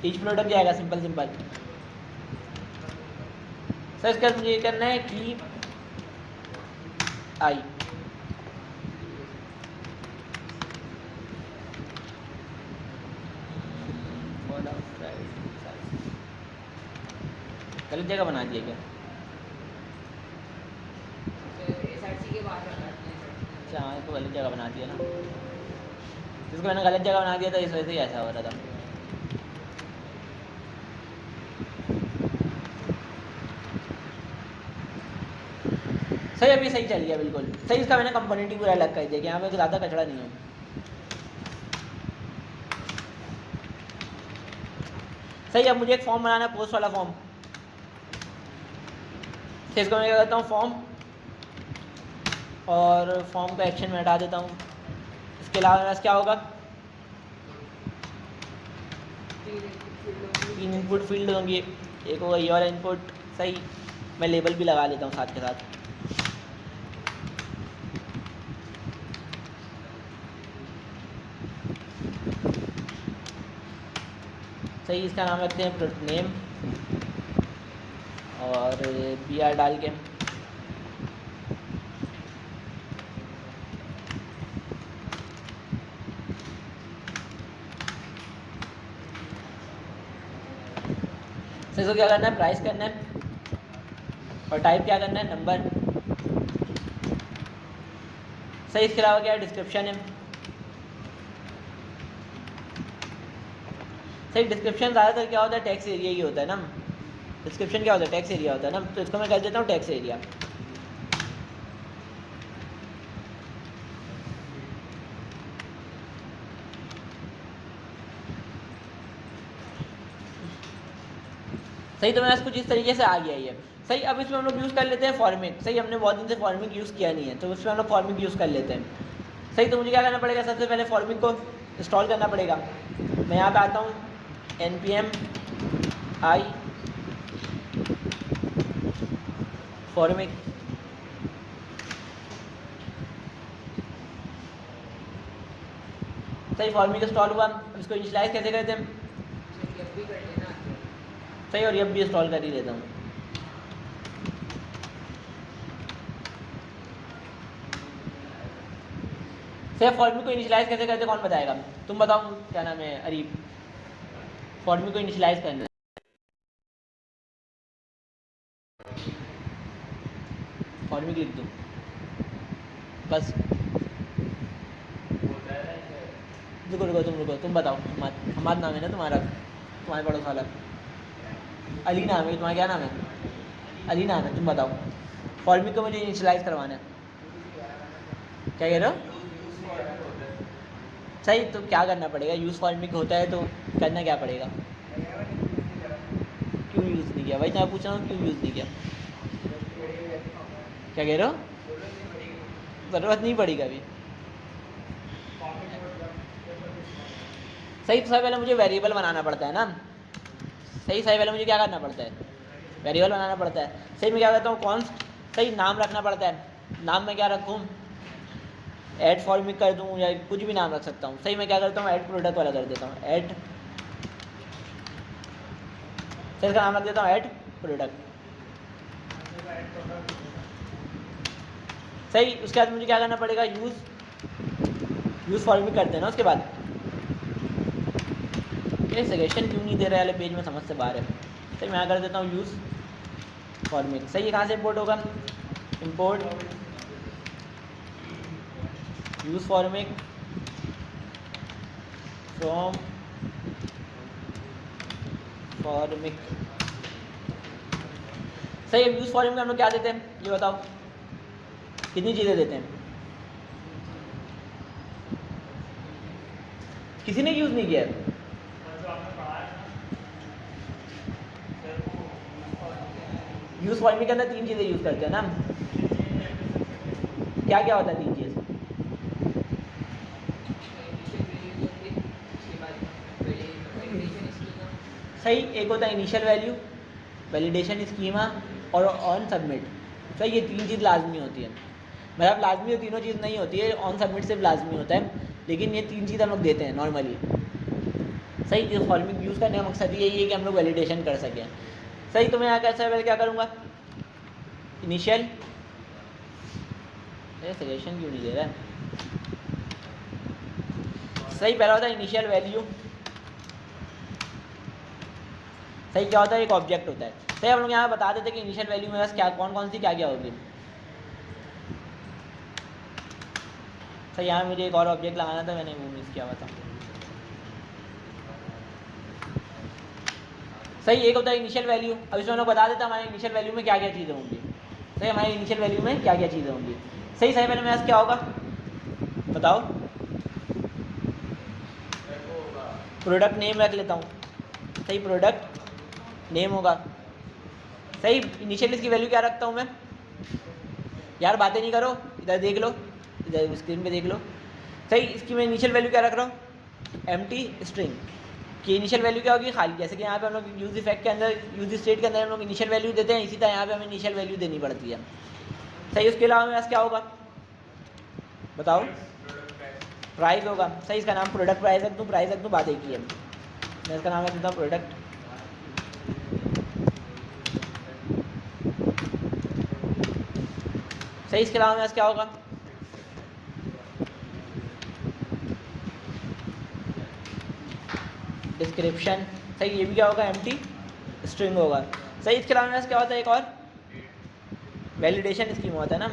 Speaker 1: ईच प्रोडक्ट जाएगा, सिंपल सिंपल। सर इसके बाद मुझे ये करना है कि आई, गलत जगह बना दिया क्या, अच्छा हाँ, इसको गलत जगह बना दिया ना, इसको मैंने गलत जगह बना दिया था, इस वजह से ही ऐसा हो रहा था। सही, अभी सही चल गया बिल्कुल सही। इसका मैंने कंपोनेंट ही पूरा अलग कर दिया कि यहाँ पे ज़्यादा कचरा नहीं हो। सही, अब मुझे एक फॉर्म बनाना है, पोस्ट वाला फॉर्म। तो इसको मैं क्या करता हूँ, फॉर्म, और फॉर्म का एक्शन में हटा देता हूँ। इसके अलावा मेरे पास क्या होगा, 3 इनपुट फील्ड होंगे, एक होगा ये वाला इनपुट। सही, मैं लेबल भी लगा लेता हूँ साथ के साथ। सही, इसका नाम रखते हैं प्रोडक्ट नेम, और BR डाल के सही। इसको क्या करना है, प्राइस करना है, और टाइप क्या करना है, नंबर। सही, इसके अलावा क्या है, डिस्क्रिप्शन है। सही, डिस्क्रिप्शन ज़्यादातर क्या होता है, टेक्स्ट एरिया ही होता है ना। डिस्क्रिप्शन क्या होता है, टेक्स्ट एरिया होता है ना, तो इसको मैं कर देता हूँ टेक्स्ट एरिया। सही, तो मैं कुछ इस तरीके से आ गया ये। सही, अब इसमें हम लोग यूज़ कर लेते हैं फॉर्मिक। सही, हमने बहुत दिन से फॉर्मिक यूज़ किया नहीं है, तो उसमें हम लोग फॉर्मिक यूज़ कर लेते हैं। सही, तो मुझे क्या करना पड़ेगा, सबसे पहले फॉर्मिक को इंस्टॉल करना पड़ेगा। मैं यहाँ पे आता हूँ, npm i फॉर्मिक। सही, फॉर्मिक इंस्टॉल हुआ। अब इसको इनिशियलाइज कैसे करते हैं, सही, और ये भी इंस्टॉल कर ही लेता हूँ। सही, फॉर्मिक को इनिशियलाइज कैसे करते हैं, कौन बताएगा, तुम बताओ, क्या नाम है, अरीब। फॉर्मिक को इनिशियलाइज करना है, फॉर्मिक लिख दूँ बस। रुको, तुम बताओ, हमाद नाम है ना तुम्हारा, तुम्हारे पड़ोस वाला अली नाम है, तुम्हारा क्या नाम है, अली नाम है, तुम बताओ। फॉर्मिक को मुझे इनिशियलाइज करवाना है, क्या कह रहे हो। सही, तो क्या करना पड़ेगा, यूज़ फॉर्मिक होता है तो करना क्या पड़ेगा, क्यों यूज़ नहीं किया, भाई मैं पूछ रहा हूँ क्यों यूज़ नहीं किया, क्या कह रहे हो, ज़रूरत नहीं पड़ी कभी। सही, तो सबसे पहले मुझे वेरिएबल बनाना पड़ता है ना। सही, पहले मुझे क्या करना पड़ता है, वेरिएबल बनाना पड़ता है। सही, मैं क्या करता हूँ, कॉन्स्ट। सही, नाम रखना पड़ता है, नाम मैं क्या रखूँ, ऐड फॉर्मिक कर दूँ या कुछ भी नाम रख सकता हूँ। सही, मैं क्या करता हूँ, ऐड प्रोडक्ट वाला कर देता हूँ, ऐड। सही, इसका नाम रख देता हूँ ऐड प्रोडक्ट। सही, उसके बाद मुझे क्या करना पड़ेगा, यूज़ फॉर्मिक करते हैं ना उसके बाद। ये सजेशन क्यों नहीं दे रहे वाले पेज में, समझ से बाहर है। सही, मैं कर देता हूँ यूज़ फॉर्मिक। सही, ये कहाँ से इंपोर्ट होगा, import use formic from formic. सही, अब यूज़ फॉर्मिक में हम लोग क्या देते हैं, ये बताओ, कितनी चीज़ें देते हैं, किसी ने यूज़ नहीं किया है। यूज़ फॉर्मिक के अंदर 3 चीज़ें यूज़ करते हैं ना, क्या क्या होता है 3 चीज़, सही, एक होता है इनिशियल वैल्यू, वैलिडेशन स्कीमा और ऑन सबमिट। सही, ये तीन चीज़ लाजमी होती है। मतलब लाजमी और तीनों चीज़ नहीं होती है, ऑन सबमिट सिर्फ लाजमी होता है, लेकिन ये तीन चीज़ हम लोग देते हैं नॉर्मली। सही, इस फॉर्मिंग यूज़ करने का मकसद यही है कि हम लोग वैलिडेशन कर सकें। सही, तो मैं यहाँ कैसे पहले क्या करूँगा, इनिशियल, सजेशन क्यों नहीं दे रहा है। सही, पहला होता है इनिशियल वैल्यू। सही, क्या होता है, एक ऑब्जेक्ट होता है। सही, हम लोग यहाँ बता देते कि इनिशियल वैल्यू में बस क्या कौन कौन सी क्या क्या होगी। सही, यहाँ मुझे एक और ऑब्जेक्ट लगाना था, मैंने वो मिस किया हुआ था। सही, एक होता है इनिशियल वैल्यू। अब इसमें हम लोग बता देते हैं हमारे इनिशियल वैल्यू में क्या क्या चीज़ें होंगी। सही, हमारे इनिशियल वैल्यू में क्या क्या चीज़ें होंगी। सही, पहले मेरे पास क्या होगा बताओ, प्रोडक्ट नेम रख लेता हूँ। सही, प्रोडक्ट नेम होगा। सही, इनिशियल इसकी वैल्यू क्या रखता हूँ मैं, यार बातें नहीं करो, इधर देख लो, इधर स्क्रीन पे देख लो। सही, इसकी मैं इनिशियल वैल्यू क्या रख रहा हूँ, एम्प्टी स्ट्रिंग की इनिशियल वैल्यू क्या होगी, खाली। जैसे कि यहाँ पे हम लोग यूज इफेक्ट के अंदर, यूज स्टेट के अंदर हम लोग इनिशियल वैल्यू देते हैं, इसी तरह यहाँ पे हमें इनिशियल वैल्यू देनी पड़ती है। सही, उसके अलावा मेरे पास क्या होगा बताओ, प्राइस होगा। सही, इसका नाम प्रोडक्ट प्राइस रख दूँ, प्राइस रख दूँ, बात एक ही है। मैं इसका नाम रख देता हूँ प्रोडक्ट। सही, इसके अलावा मेरे पास क्या होगा, डिस्क्रिप्शन। सही, ये भी क्या होगा, एम्प्टी स्ट्रिंग होगा। सही, इसके अलावा मेरे पास क्या होता है, एक और वैलिडेशन स्कीम होता है ना।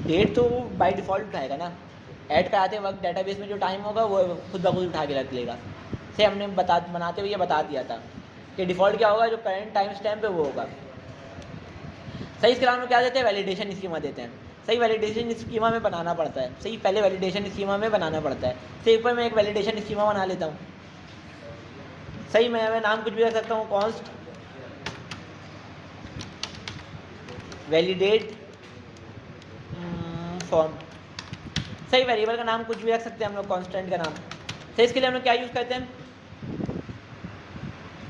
Speaker 1: डेट तो वो बाय डिफ़ॉल्ट उठाएगा ना, ऐड कराते वक्त डेटाबेस में जो टाइम होगा वो खुद ब खुद उठा के रख लेगा। से हमने बनाते हुए ये बता दिया था कि डिफ़ॉल्ट क्या होगा, जो करंट टाइम स्टैम्प है वो होगा। सही, इसके अलावा हम क्या देते हैं, वैलिडेशन स्कीमा देते हैं। सही, वैलिडेशन स्कीमा में बनाना पड़ता है। सही, पहले वैलिडेशन स्कीमा में बनाना पड़ता है। सही, ऊपर मैं एक वैलिडेशन स्कीमा बना लेता हूँ। सही, मैं नाम कुछ भी रख सकता हूँ, कॉन्स्ट वैलिडेट फॉर्म। सही, वेरिएबल का नाम कुछ भी रख सकते हैं हम लोग, कांस्टेंट का नाम। सही, इसके लिए हम लोग क्या यूज़ करते हैं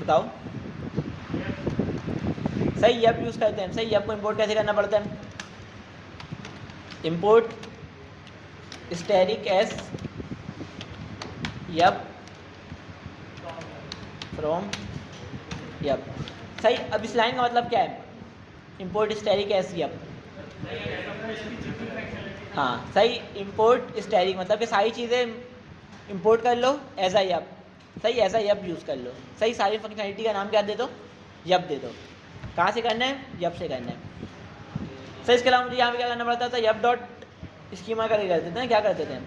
Speaker 1: बताओ, सही, यप यूज़ करते हैं। सही, यप को इंपोर्ट कैसे करना पड़ता है, import static as yup from yup. सही, अब इस लाइन का मतलब क्या है, इंपोर्ट स्टैटिक एस यप। हाँ, सही, इंपोर्ट स्टैटिक मतलब कि सारी चीज़ें इंपोर्ट कर लो एज आई यप। सही, एज आई यप यूज़ कर लो। सही, सारी फंक्शनैलिटी का नाम क्या दे दो, यप दे दो। कहाँ से करना है, यप से करना है। सही, इसके अलावा मुझे यहाँ पे क्या करना पड़ता था, यप डॉट स्कीमा करके करते थे ना, क्या करते थे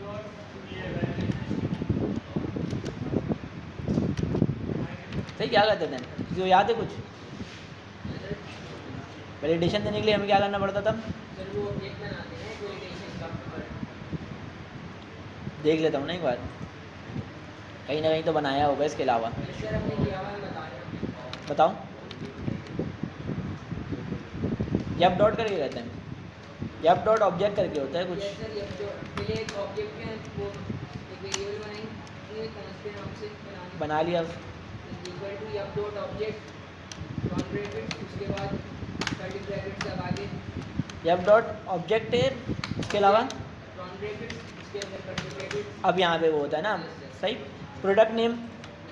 Speaker 1: सही, क्या करते थे, किसी को याद है कुछ, वैलिडेशन देने के लिए हमें क्या करना पड़ता था, देख लेता हूँ ना एक बार, कहीं ना कहीं तो बनाया होगा। इसके अलावा बताओ, यप डॉट करके कहते हैं, यप डॉट ऑब्जेक्ट करके होता है कुछ। बना लिया, यप डॉट ऑब्जेक्ट है, इसके अलावा अब यहाँ पे वो होता है ना। सही, प्रोडक्ट नेम।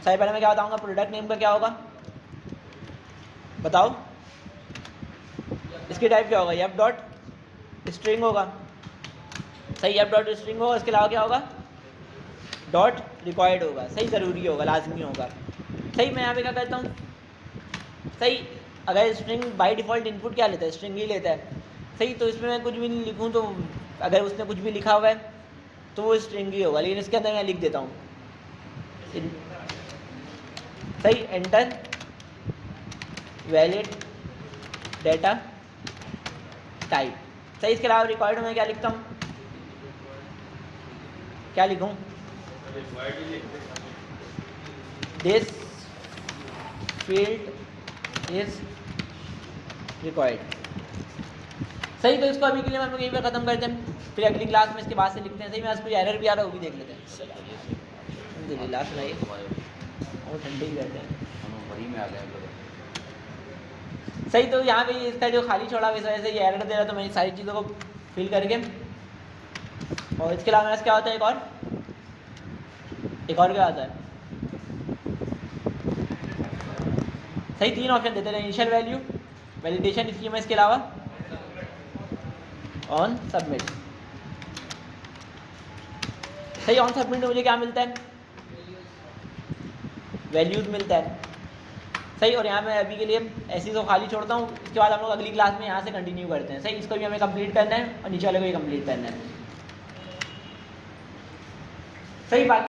Speaker 1: सही, पहले मैं क्या बताऊँगा, प्रोडक्ट नेम का क्या होगा बताओ, इसकी टाइप क्या होगा, यप डॉट स्ट्रिंग होगा। सही, यप डॉट स्ट्रिंग होगा। इसके अलावा क्या होगा, डॉट रिक्वायर्ड होगा। सही, ज़रूरी होगा, लाजमी होगा। सही, मैं यहाँ पे क्या करता हूँ, सही, अगर स्ट्रिंग बाय डिफ़ॉल्ट इनपुट क्या लेता है, स्ट्रिंग ही लेता है। सही, तो इसमें मैं कुछ भी नहीं लिखूँ तो अगर उसने कुछ भी लिखा हुआ है तो वो स्ट्रिंग ही होगा, लेकिन इसके अंदर मैं लिख देता हूँ सही, एंटर वैलिड डेटा टाइप। सही, इसके अलावा रिक्वायर्ड में क्या लिखता हूँ, क्या लिखूँ, दिस फील्ड इज रिक्वायर्ड। सही, तो इसको अभी के लिए हम लोग यहीं पर ख़त्म करते हैं, फिर अगली क्लास में इसके बाद से लिखते हैं। सही, मैं आज कोई एरर भी आ रहा है वो भी देख लेते हैं। अल्हम्दुलिल्लाह सुनाइए। वो ठंडे ही रहते हैं।
Speaker 3: वही में आ गए हम लोग।
Speaker 1: सही, तो यहाँ पे इसका जो खाली छोड़ा इस वजह से ये एरर दे रहा, तो मैं इन सारी चीज़ों को फिल करके, और इसके अलावा क्या होता है, एक और क्या आता है, सही 3 ऑप्शन देते हैं, इनिशियल वैल्यू, वैलिडेशन स्कीमा, इसके अलावा ऑन सबमिट। सही, ऑन सबमिट में मुझे क्या मिलता है, वैल्यूज मिलता है। सही, और यहाँ मैं अभी के लिए ऐसी तो खाली छोड़ता हूँ, इसके बाद हम लोग अगली क्लास में यहाँ से कंटिन्यू करते हैं। सही, इसको भी हमें कंप्लीट करना है और नीचे वाले को भी कंप्लीट करना है। सही बात।